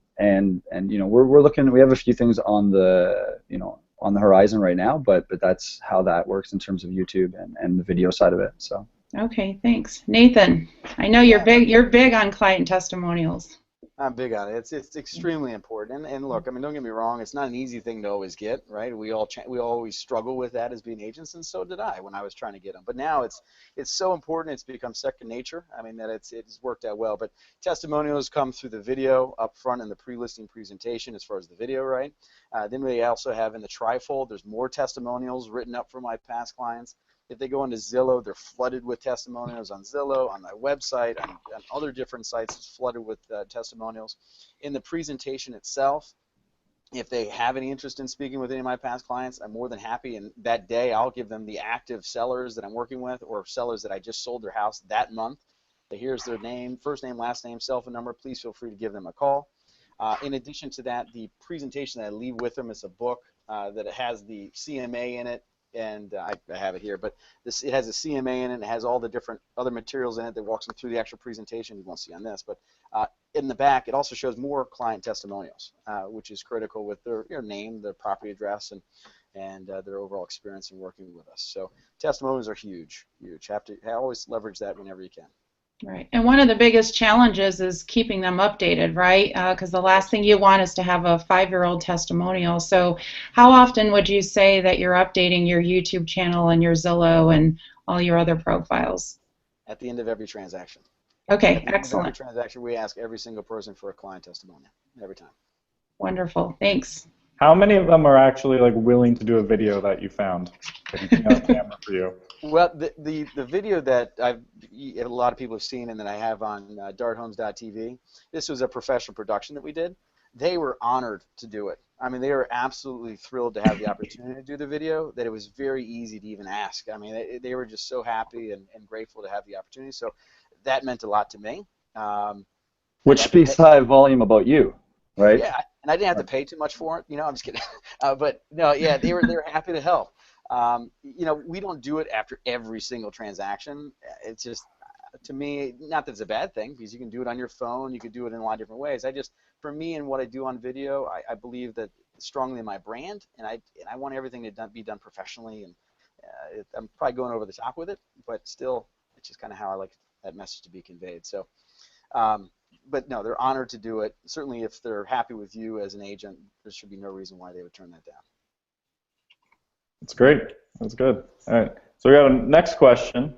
we're looking, we have a few things on the on the horizon right now, but that's how that works in terms of YouTube and the video side of it. So. Okay, thanks. Nathan, I know you're big on client testimonials. I'm big on it. It's extremely important. And look, I mean, don't get me wrong. It's not an easy thing to always get, right? We always struggle with that as being agents, and so did I when I was trying to get them. But now it's so important. It's become second nature. I mean, that it's worked out well. But testimonials come through the video up front in the pre-listing presentation, as far as the video, right? Then we also have in the trifold. There's more testimonials written up for my past clients. If they go into Zillow, they're flooded with testimonials on Zillow, on my website, on other different sites. It's flooded with testimonials. In the presentation itself, if they have any interest in speaking with any of my past clients, I'm more than happy. And that day, I'll give them the active sellers that I'm working with, or sellers that I just sold their house that month. Here's their name, first name, last name, cell phone number. Please feel free to give them a call. In addition to that, the presentation that I leave with them is a book that has the CMA in it. And I have it here, but it has a CMA in it, and it has all the different other materials in it that walks them through the actual presentation. You won't see on this, but in the back, it also shows more client testimonials, which is critical with their name, their property address, and their overall experience in working with us. So testimonials are huge, huge. Have to always leverage that whenever you can. Right, and one of the biggest challenges is keeping them updated, right? Because the last thing you want is to have a 5-year-old testimonial. So how often would you say that you're updating your YouTube channel and your Zillow and all your other profiles? At the end of every transaction. Okay, At the excellent. end of every transaction, we ask every single person for a client testimonial, every time. Wonderful, thanks. How many of them are actually willing to do a video that you found? On camera for you? Well, the video that a lot of people have seen and that I have on darthomes.tv, this was a professional production that we did. They were honored to do it. I mean, they were absolutely thrilled to have the opportunity to do the video, that it was very easy to even ask. I mean, they were just so happy and grateful to have the opportunity. So that meant a lot to me. Which speaks high volume about you. Right. Yeah, and I didn't have to pay too much for it. I'm just kidding. But no, yeah, they were happy to help. We don't do it after every single transaction. It's just, to me, not that it's a bad thing, because you can do it on your phone. You could do it in a lot of different ways. For me and what I do on video, I believe that strongly in my brand, and I want everything to be done professionally. And I'm probably going over the top with it, but still, it's just kind of how I like that message to be conveyed. So. But no, they're honored to do it. Certainly, if they're happy with you as an agent, there should be no reason why they would turn that down. That's great. That's good. All right. So we got a next question.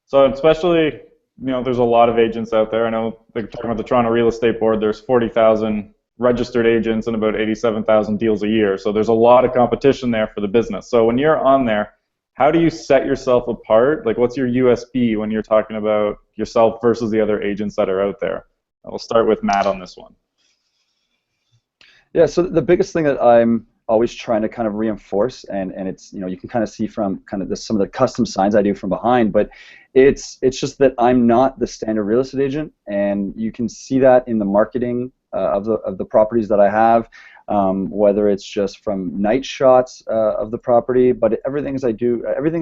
So especially, there's a lot of agents out there. I know, talking about the Toronto Real Estate Board, there's 40,000 registered agents and about 87,000 deals a year. So there's a lot of competition there for the business. So when you're on there, how do you set yourself apart? What's your USP when you're talking about yourself versus the other agents that are out there? We'll start with Matt on this one. Yeah, so the biggest thing that I'm always trying to kind of reinforce, and it's, you can kind of see from kind of some of the custom signs I do from behind, but it's just that I'm not the standard real estate agent, and you can see that in the marketing of the properties that I have, whether it's just from night shots of the property, but everything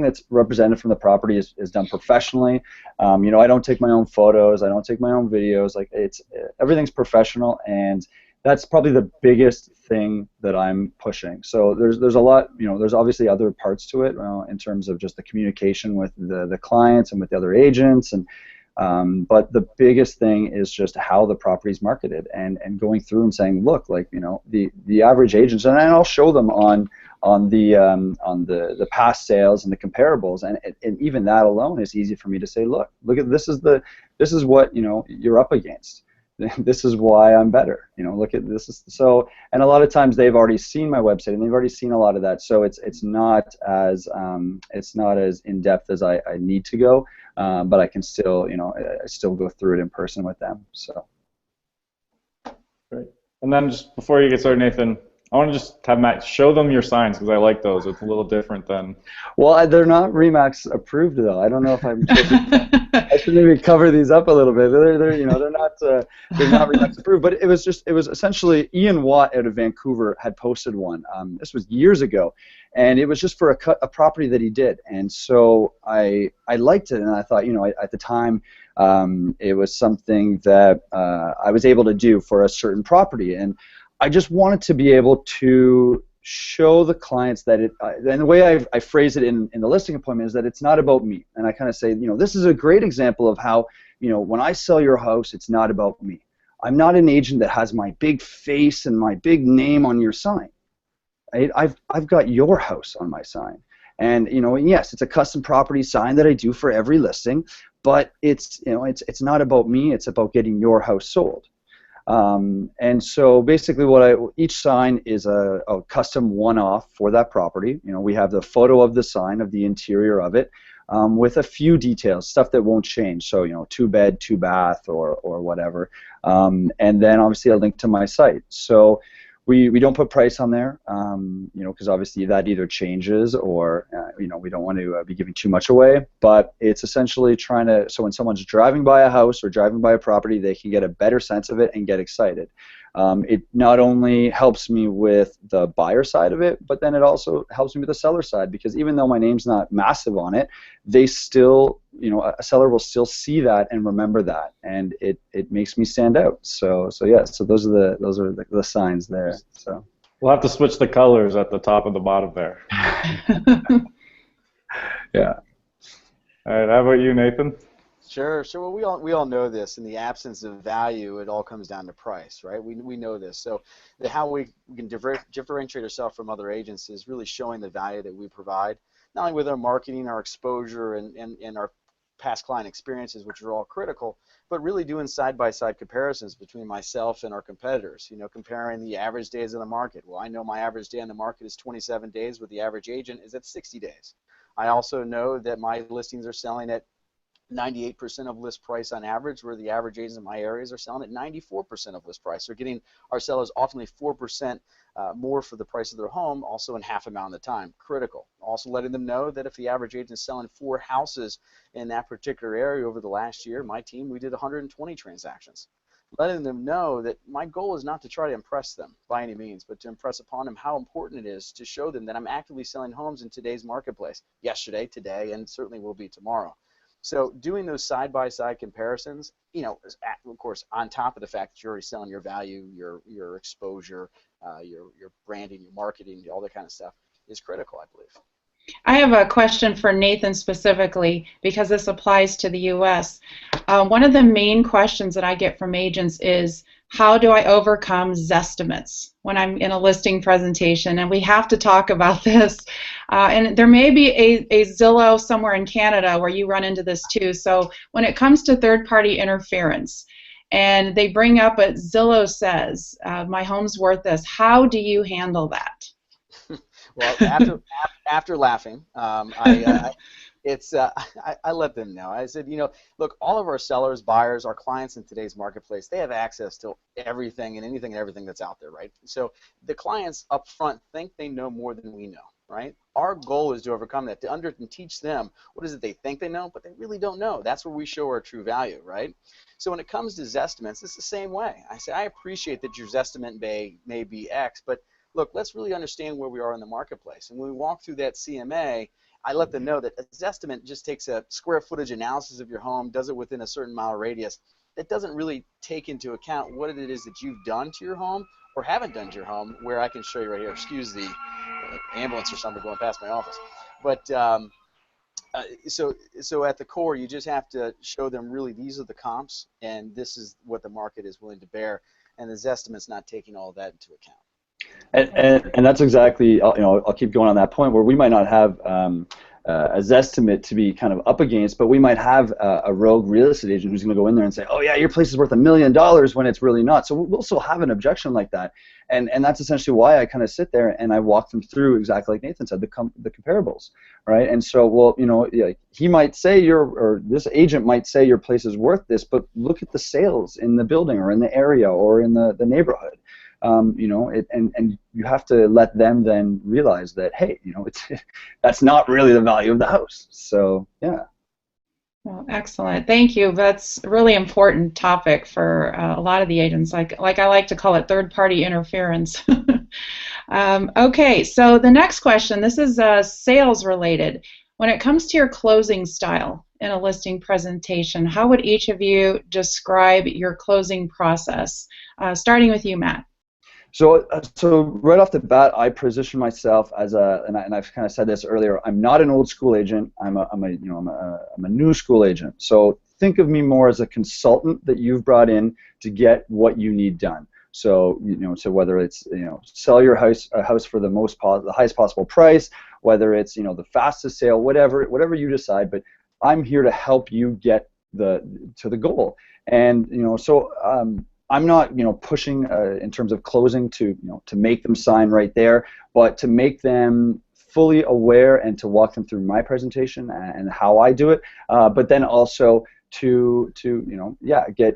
that's represented from the property is done professionally. I don't take my own photos, I don't take my own videos. Everything's professional, and that's probably the biggest thing that I'm pushing. So there's a lot, there's obviously other parts to it in terms of just the communication with the clients and with the other agents, but the biggest thing is just how the property is marketed, and going through and saying, look, the average agents, and I'll show them on the past sales and the comparables, and even that alone is easy for me to say, look at this is what you're up against. this is why I'm better. You know, look at this is so. And a lot of times they've already seen my website and they've already seen a lot of that. So it's not as in depth as I need to go, but I can still, you know, I still go through it in person with them. So. Great. And then just before you get started, Nathan, I want to just have Matt show them your signs because I like those. It's a little different than. Well, they're not Remax approved though. I don't know if I'm. I should maybe cover these up a little bit. They're you know, they're not Remax approved. But it was essentially Ian Watt out of Vancouver had posted one. This was years ago, and it was just for a property that he did. And so I liked it, and I thought, you know, at the time. It was something that I was able to do for a certain property, and I just wanted to be able to show the clients that and the way I phrase it in the listing appointment is that it's not about me. And I kind of say, you know, this is a great example of how, you know, when I sell your house, it's not about me. I'm not an agent that has my big face and my big name on your sign. I've got your house on my sign. And, you know, yes, it's a custom property sign that I do for every listing, but it's, you know, it's not about me. It's about getting your house sold. And so basically, each sign is a custom one-off for that property. You know, we have the photo of the sign, of the interior of it, with a few details, stuff that won't change. So, you know, 2-bed, 2-bath, or whatever. And then obviously a link to my site. So. We don't put price on there, you know, because obviously that either changes or, you know, we don't want to be giving too much away. But it's essentially trying to, so when someone's driving by a house or driving by a property, they can get a better sense of it and get excited. It not only helps me with the buyer side of it, but then it also helps me with the seller side, because even though my name's not massive on it, they still, you know, a seller will still see that and remember that, and it makes me stand out. So yeah, so those are the signs there. So we'll have to switch the colors at the top and the bottom there. Yeah. All right, how about you, Nathan? Sure. Well, we all know this. In the absence of value, it all comes down to price, right? We know this. So how we can differentiate ourselves from other agents is really showing the value that we provide, not only with our marketing, our exposure, and our past client experiences, which are all critical, but really doing side-by-side comparisons between myself and our competitors. You know, comparing the average days of the market. Well, I know my average day on the market is 27 days, but the average agent is at 60 days. I also know that my listings are selling at 98% of list price on average, where the average agents in my areas are selling at 94% of list price. They're getting our sellers often 4% more for the price of their home, also in half amount of the time. Critical. Also letting them know that if the average agent is selling 4 houses in that particular area over the last year, my team, we did 120 transactions. Letting them know that my goal is not to try to impress them by any means, but to impress upon them how important it is to show them that I'm actively selling homes in today's marketplace, yesterday, today, and certainly will be tomorrow. So doing those side-by-side comparisons, you know, of course, on top of the fact that you're already selling your value, your exposure, your branding, your marketing, all that kind of stuff is critical, I believe. I have a question for Nathan specifically, because this applies to the U.S. One of the main questions that I get from agents is, how do I overcome Zestimates when I'm in a listing presentation? And we have to talk about this. And there may be a Zillow somewhere in Canada where you run into this too. So when it comes to third-party interference, and they bring up what Zillow says, my home's worth this, how do you handle that? Well, after laughing, I let them know. I said, you know, look, all of our sellers, buyers, our clients in today's marketplace, they have access to everything and anything and everything that's out there, right? So the clients up front think they know more than we know, right? Our goal is to overcome that, to teach them what is it they think they know, but they really don't know. That's where we show our true value, right? So when it comes to Zestimates, it's the same way. I say, I appreciate that your Zestimate may be X, but look, let's really understand where we are in the marketplace. And when we walk through that CMA, I let them know that a Zestimate just takes a square footage analysis of your home, does it within a certain mile radius. It doesn't really take into account what it is that you've done to your home or haven't done to your home, where I can show you right here. Excuse the ambulance or something going past my office. But so at the core, you just have to show them really these are the comps, and this is what the market is willing to bear, and the Zestimate's not taking all of that into account. And that's exactly, you know, I'll keep going on that point where we might not have a Zestimate to be kind of up against, but we might have a rogue real estate agent who's going to go in there and say, oh yeah, your place is worth $1 million when it's really not. So we'll still have an objection like that, and that's essentially why I kind of sit there and I walk them through exactly like Nathan said, the comparables, right? And so, well, you know, he might say or this agent might say your place is worth this, but look at the sales in the building or in the area or in the neighborhood. You know, and you have to let them then realize that, hey, you know, that's not really the value of the house. So yeah. Well, excellent. Thank you. That's a really important topic for a lot of the agents. Like I like to call it third-party interference. Okay, so the next question. This is sales related. When it comes to your closing style in a listing presentation, how would each of you describe your closing process? Starting with you, Matt. So right off the bat, I position myself as and I've kind of said this earlier. I'm not an old school agent. I'm a new school agent. So think of me more as a consultant that you've brought in to get what you need done. So so whether it's sell your house for the highest possible price, whether it's the fastest sale, whatever you decide. But I'm here to help you get to the goal. And I'm not, pushing in terms of closing to make them sign right there, but to make them fully aware and to walk them through my presentation and how I do it. But then also to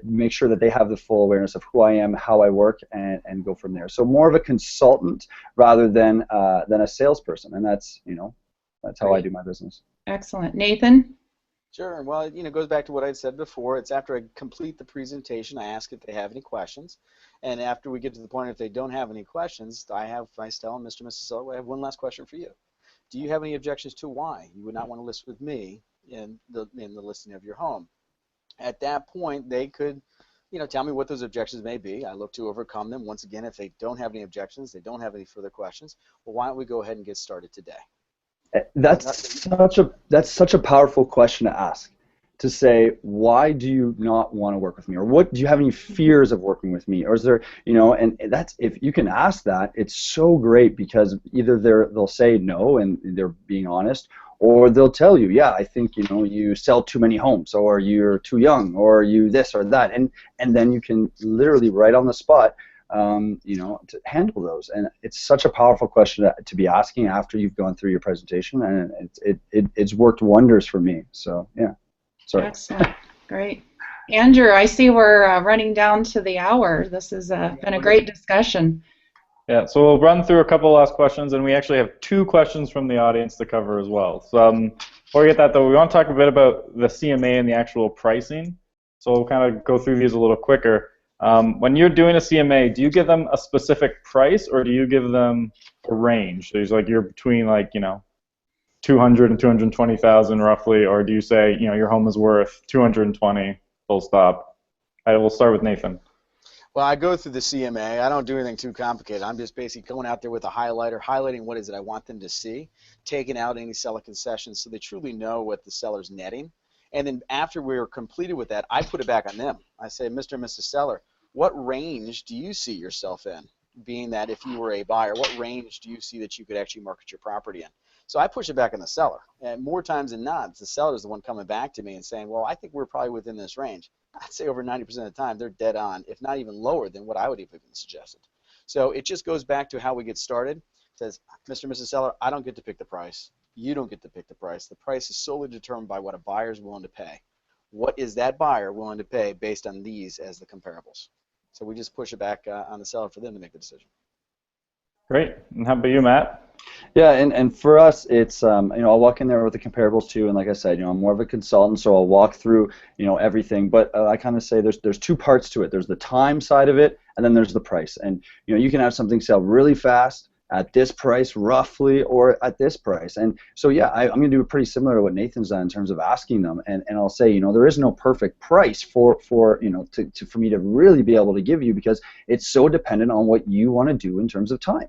make sure that they have the full awareness of who I am, how I work, and go from there. So more of a consultant rather than a salesperson, and that's how I do my business. Excellent, Nathan. Sure. Well, it goes back to what I said before. It's after I complete the presentation, I ask if they have any questions, and after we get to the point, if they don't have any questions, I tell them, Mr. and Mrs. Seller, I have one last question for you. Do you have any objections to why you would not want to list with me in the listing of your home? At that point, they could, tell me what those objections may be. I look to overcome them. Once again, if they don't have any objections, they don't have any further questions, well, why don't we go ahead and get started today? That's such a powerful question to ask. To say, why do you not want to work with me, or what do you have any fears of working with me, or is there, and that's, if you can ask that, it's so great, because either they'll say no and they're being honest, or they'll tell you, yeah, I think you sell too many homes, or you're too young, or you this or that, and then you can literally right on the spot to handle those. And it's such a powerful question to be asking after you've gone through your presentation, and it's worked wonders for me. So yeah. Sorry. Excellent. Great. Andrew, I see we're running down to the hour. This has been a great discussion. Yeah, so we'll run through a couple last questions, and we actually have 2 questions from the audience to cover as well. So before we get that, though, we want to talk a bit about the CMA and the actual pricing. So we'll kind of go through these a little quicker. When you're doing a CMA, do you give them a specific price, or do you give them a range? So you're between 200 and 220,000 roughly, or do you say your home is worth 220 full stop? We'll start with Nathan. Well, I go through the CMA. I don't do anything too complicated. I'm just basically going out there with a highlighter, highlighting what is it I want them to see, taking out any seller concessions so they truly know what the seller's netting. And then after we're completed with that, I put it back on them. I say, Mr. and Mrs. Seller, what range do you see yourself in? Being that if you were a buyer, what range do you see that you could actually market your property in? So I push it back on the seller. And more times than not, the seller is the one coming back to me and saying, well, I think we're probably within this range. I'd say over 90% of the time, they're dead on, if not even lower than what I would have even suggested. So it just goes back to how we get started. It says, Mr. and Mrs. Seller, I don't get to pick the price. You don't get to pick the price. The price is solely determined by what a buyer is willing to pay. What is that buyer willing to pay based on these as the comparables? So we just push it back on the seller for them to make the decision. Great. And how about you, Matt? Yeah, and for us, it's I'll walk in there with the comparables too, and like I said, I'm more of a consultant, so I'll walk through everything. But I kind of say there's 2 parts to it. There's the time side of it, and then there's the price. And you can have something sell really fast at this price roughly, or at this price. And so yeah, I'm going to do pretty similar to what Nathan's done in terms of asking them, and I'll say there is no perfect price for me to really be able to give you, because it's so dependent on what you want to do in terms of time.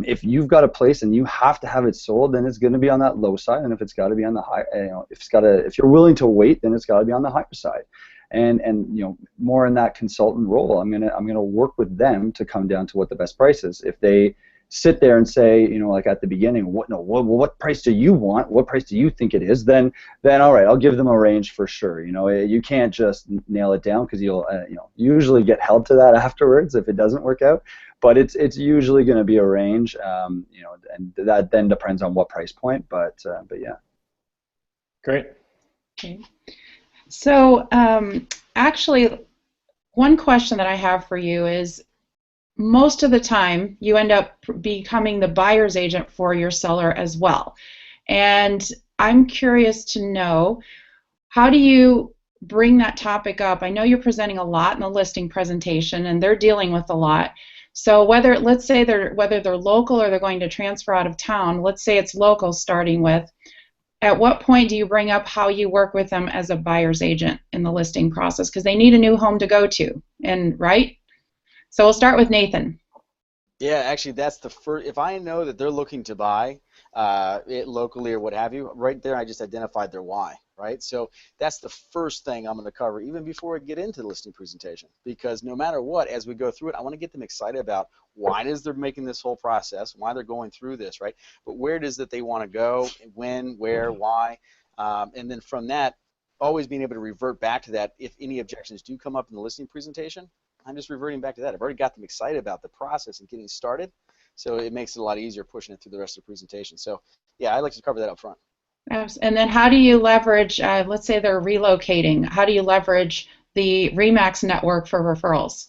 If you've got a place and you have to have it sold, then it's going to be on that low side, and if it's got to be on the high, if you're willing to wait, then it's got to be on the higher side. And more in that consultant role, I'm gonna work with them to come down to what the best price is. If they sit there and say, you know, like at the beginning, what price do you want? What price do you think it is? Then all right, I'll give them a range for sure. You know, you can't just nail it down because you'll you know, usually get held to that afterwards if it doesn't work out. But it's usually going to be a range, you know, and that then depends on what price point. But yeah. Great. Okay. So actually, one question that I have for you is, most of the time you end up becoming the buyer's agent for your seller as well. And I'm curious to know, how do you bring that topic up? I know you're presenting a lot in the listing presentation and they're dealing with a lot. So whether, let's say whether they're local or they're going to transfer out of town, let's say it's local starting with, at what point do you bring up how you work with them as a buyer's agent in the listing process? Because they need a new home to go to, and right? So we'll start with Nathan. Yeah, actually, that's the first. If I know that they're looking to buy it locally or what have you, right there, I just identified their why, right? So that's the first thing I'm going to cover, even before I get into the listing presentation, because no matter what, as we go through it, I want to get them excited about why it is they're making this whole process, why they're going through this, right? But where it is that they want to go, when, where, why, and then from that, always being able to revert back to that if any objections do come up in the listing presentation. I'm just reverting back to that. I've already got them excited about the process and getting started, so it makes it a lot easier pushing it through the rest of the presentation. So, yeah, I like to cover that up front. And then how do you leverage, let's say they're relocating, how do you leverage the Remax network for referrals?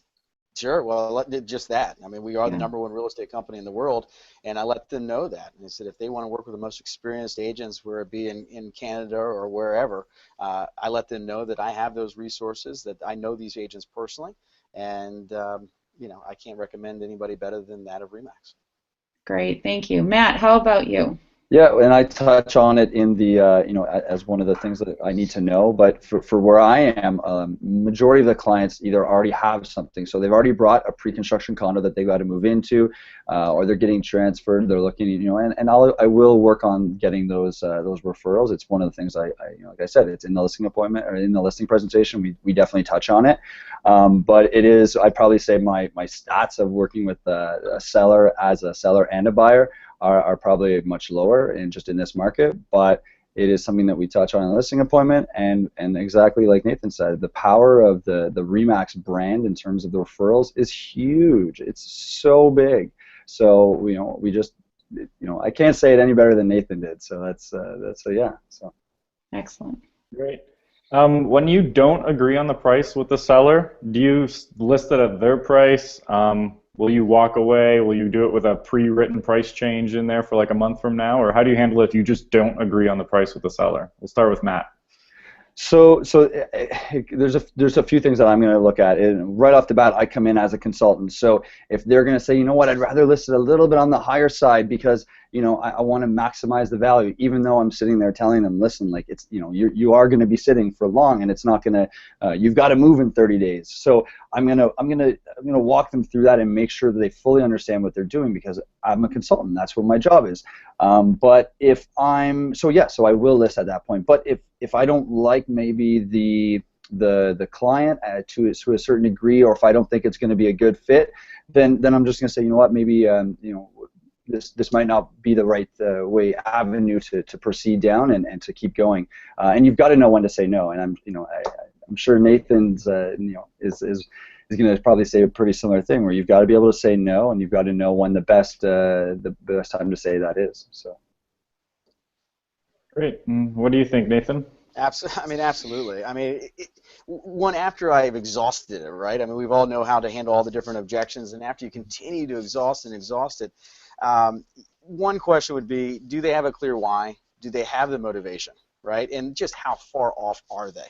Sure. Well, just that. I mean, we are the #1 real estate company in the world, and I let them know that. And I said if they want to work with the most experienced agents, whether it be in Canada or wherever, I let them know that I have those resources, that I know these agents personally, and you know, I can't recommend anybody better than that of Remax. Great, thank you. Matt, how about you? Yeah, and I touch on it in the, you know, as one of the things that I need to know. But for where I am, majority of the clients either already have something, so they've already brought a pre-construction condo that they got to move into, or they're getting transferred. They're looking, you know, and I will work on getting those referrals. It's one of the things you know, like I said, it's in the listing appointment or in the listing presentation. We definitely touch on it. But it is, I'd probably say my stats of working with a seller as a seller and a buyer are probably much lower in this market, but it is something that we touch on in a listing appointment, and exactly like Nathan said, the power of the Remax brand in terms of the referrals is huge. It's so big. So, you know, we just, you know, I can't say it any better than Nathan did. So that's yeah. So excellent. Great. When you don't agree on the price with the seller, do you list it at their price? Will you walk away? Will you do it with a pre-written price change in there for like a month from now? Or how do you handle it if you just don't agree on the price with the seller? We'll start with Matt. So there's a few things that I'm going to look at. And right off the bat, I come in as a consultant. So if they're going to say, you know what, I'd rather list it a little bit on the higher side because, you know, I want to maximize the value, even though I'm sitting there telling them, listen, like, it's, you know, you are going to be sitting for long, and it's not going to, you've got to move in 30 days. So I'm gonna walk them through that and make sure that they fully understand what they're doing, because I'm a consultant. That's what my job is. But if so I will list at that point. But if I don't like maybe the client to a certain degree, or if I don't think it's going to be a good fit, then I'm just going to say, you know what, maybe you know, this might not be the right avenue to proceed down and to keep going. And you've got to know when to say no. And I'm sure Nathan's you know, is going to probably say a pretty similar thing, where you've got to be able to say no, and you've got to know when the best time to say that is. So. Great. What do you think, Nathan? Absolutely. I mean, one, after I've exhausted it, right? I mean, we've all know how to handle all the different objections, and after you continue to exhaust it, one question would be, do they have a clear why? Do they have the motivation, right? And just how far off are they?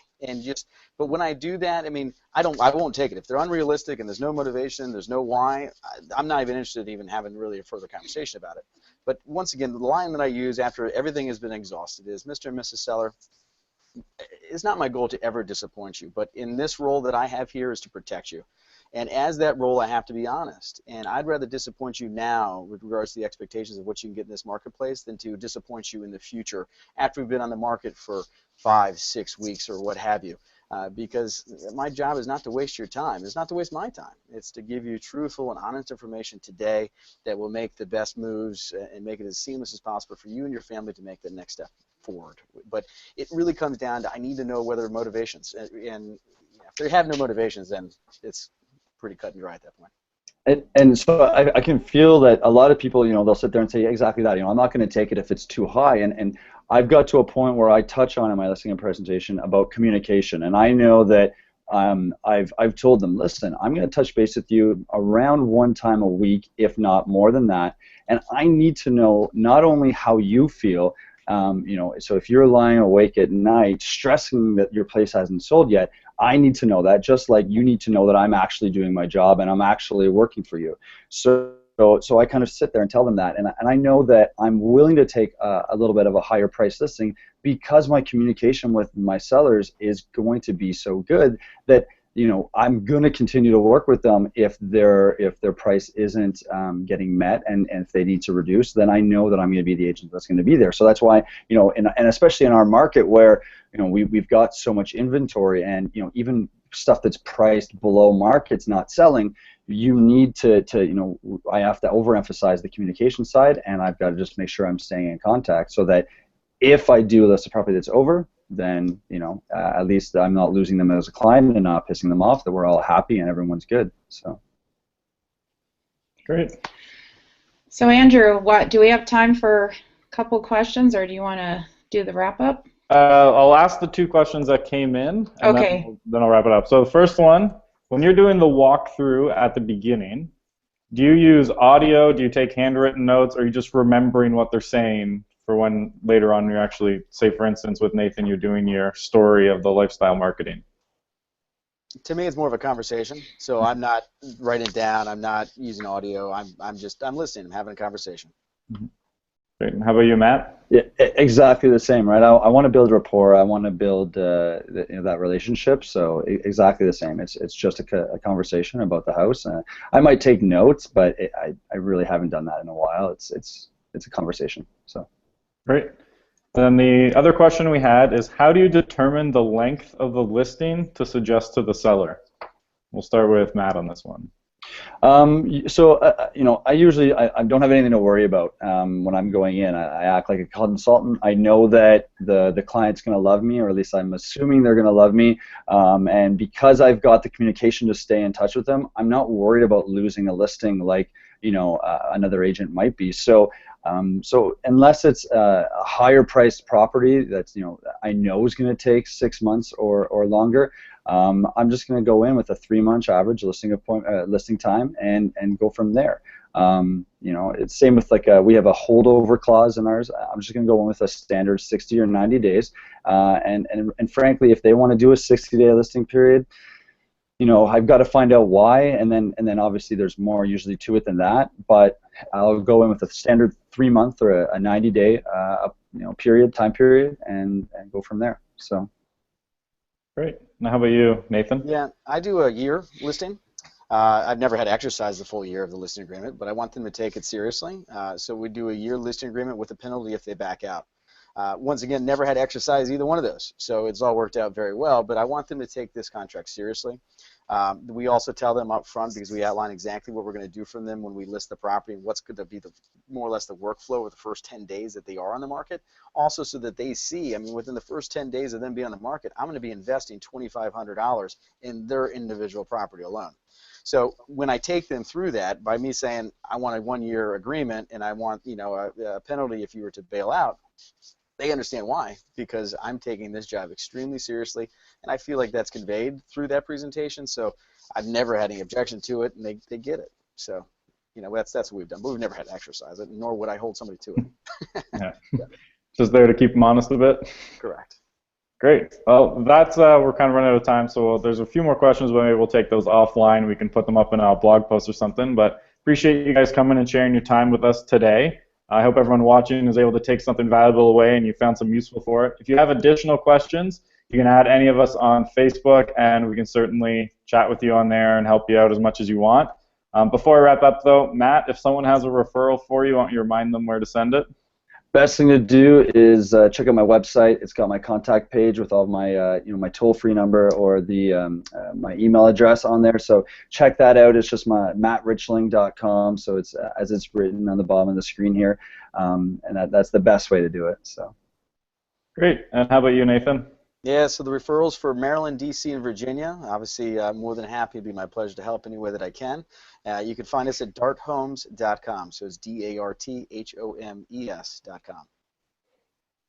But when I do that, I mean, I won't take it. If they're unrealistic and there's no motivation, there's no why, I'm not even interested in even having really a further conversation about it. But once again, the line that I use after everything has been exhausted is, Mr. and Mrs. Seller, it's not my goal to ever disappoint you, but in this role that I have here is to protect you. And as that role, I have to be honest. And I'd rather disappoint you now with regards to the expectations of what you can get in this marketplace than to disappoint you in the future after we've been on the market for 5, 6 weeks or what have you. because my job is not to waste your time. It's not to waste my time. It's to give you truthful and honest information today that will make the best moves and make it as seamless as possible for you and your family to make the next step forward. But it really comes down to I need to know whether motivations, and if they have no motivations, then it's pretty cut and dry at that point. And so I can feel that a lot of people, they'll sit there and say exactly that. I'm not going to take it if it's too high. And I've got to a point where I touch on in my listing and presentation about communication. And I know that I've told them, listen, I'm going to touch base with you around one time a week, if not more than that. And I need to know not only how you feel, so if you're lying awake at night stressing that your place hasn't sold yet, I need to know that, just like you need to know that I'm actually doing my job and I'm actually working for you. So I kind of sit there and tell them that, and I know that I'm willing to take a little bit of a higher price listing because my communication with my sellers is going to be so good that I'm going to continue to work with them if their price isn't getting met, and if they need to reduce, then I know that I'm going to be the agent that's going to be there. So that's why, and especially in our market where we've got so much inventory, and even stuff that's priced below market's not selling, you need to I have to overemphasize the communication side, and I've got to just make sure I'm staying in contact so that if I do list a property that's over, then at least I'm not losing them as a client and not pissing them off, that we're all happy and everyone's good. So great. So Andrew, do we have time for a couple questions, or do you want to do the wrap up? I'll ask the two questions that came in, and okay. then I'll wrap it up. So the first one, when you're doing the walkthrough at the beginning, do you use audio, do you take handwritten notes, or are you just remembering what they're saying for when later on you actually, say for instance with Nathan, you're doing your story of the lifestyle marketing? To me, it's more of a conversation. So I'm not writing it down. I'm not using audio. I'm listening. I'm having a conversation. Mm-hmm. Great. And how about you, Matt? Yeah, exactly the same, right? I want to build rapport. I want to build that relationship. So exactly the same. It's just a conversation about the house. I might take notes, but I really haven't done that in a while. It's a conversation. So. Great. Then the other question we had is, how do you determine the length of the listing to suggest to the seller? We'll start with Matt on this one. I usually I don't have anything to worry about when I'm going in. I act like a consultant. I know that the client's going to love me, or at least I'm assuming they're going to love me. And because I've got the communication to stay in touch with them, I'm not worried about losing a listing like another agent might be. So unless it's a higher priced property that's I know is going to take 6 months or longer, I'm just going to go in with a 3-month average listing time and go from there. It's same with we have a holdover clause in ours. I'm just going to go in with a standard 60 or 90 days. And frankly, if they want to do a 60-day listing period, I've got to find out why, and then obviously there's more usually to it than that. But I'll go in with a standard 3-month or a 90-day time period, and go from there. So. Great. Now how about you, Nathan? Yeah, I do a year listing. I've never had to exercise the full year of the listing agreement, but I want them to take it seriously. So we do a year listing agreement with a penalty if they back out. Once again, never had to exercise either one of those, so it's all worked out very well, but I want them to take this contract seriously. We also tell them up front, because we outline exactly what we're going to do for them when we list the property, and what's going to be more or less the workflow of the first 10 days that they are on the market, also so that they see, within the first 10 days of them being on the market, I'm going to be investing $2,500 in their individual property alone. So when I take them through that, by me saying I want a 1-year agreement and I want a penalty if you were to bail out, they understand why, because I'm taking this job extremely seriously, and I feel like that's conveyed through that presentation. So I've never had any objection to it, and they get it. So that's what we've done, but we've never had to exercise it, nor would I hold somebody to it. Yeah. Just there to keep them honest a bit. Correct. Great. Well, that's we're kind of running out of time, so there's a few more questions, but maybe we'll take those offline. We can put them up in a blog post or something. But appreciate you guys coming and sharing your time with us today. I hope everyone watching is able to take something valuable away and you found some useful for it. If you have additional questions, you can add any of us on Facebook, and we can certainly chat with you on there and help you out as much as you want. Before I wrap up, though, Matt, if someone has a referral for you, why don't you remind them where to send it? Best thing to do is check out my website. It's got my contact page with all my my toll-free number or the my email address on there. So check that out. It's just my mattrichling.com. So it's as it's written on the bottom of the screen here, and that's the best way to do it. So. Great. And how about you, Nathan? Yeah, so the referrals for Maryland, D.C., and Virginia, obviously I'm more than happy. It'd be my pleasure to help any way that I can. You can find us at darthomes.com, so it's DARTHOMES.com.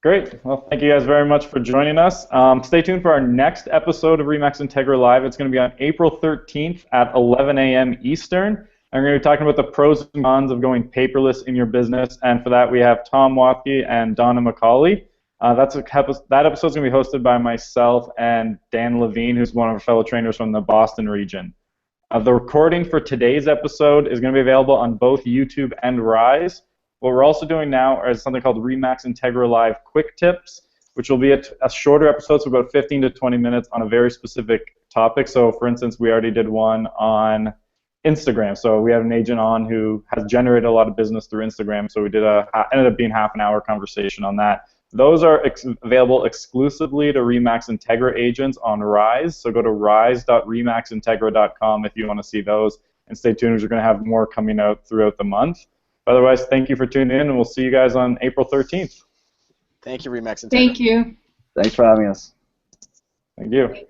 Great. Well, thank you guys very much for joining us. Stay tuned for our next episode of Remax Integra Live. It's going to be on April 13th at 11 a.m. Eastern. I'm going to be talking about the pros and cons of going paperless in your business, and for that we have Tom Watke and Donna McCauley. That episode is going to be hosted by myself and Dan Levine, who's one of our fellow trainers from the Boston region. The recording for today's episode is going to be available on both YouTube and Rise. What we're also doing now is something called Remax Integra Live Quick Tips, which will be a shorter episode, so about 15 to 20 minutes on a very specific topic. So, for instance, we already did one on Instagram. So we have an agent on who has generated a lot of business through Instagram. So we did ended up being half an hour conversation on that. Those are available exclusively to Remax Integra agents on Rise. So go to rise.remaxintegra.com if you want to see those. And stay tuned, because we're going to have more coming out throughout the month. Otherwise, thank you for tuning in, and we'll see you guys on April 13th. Thank you, Remax Integra. Thank you. Thanks for having us. Thank you.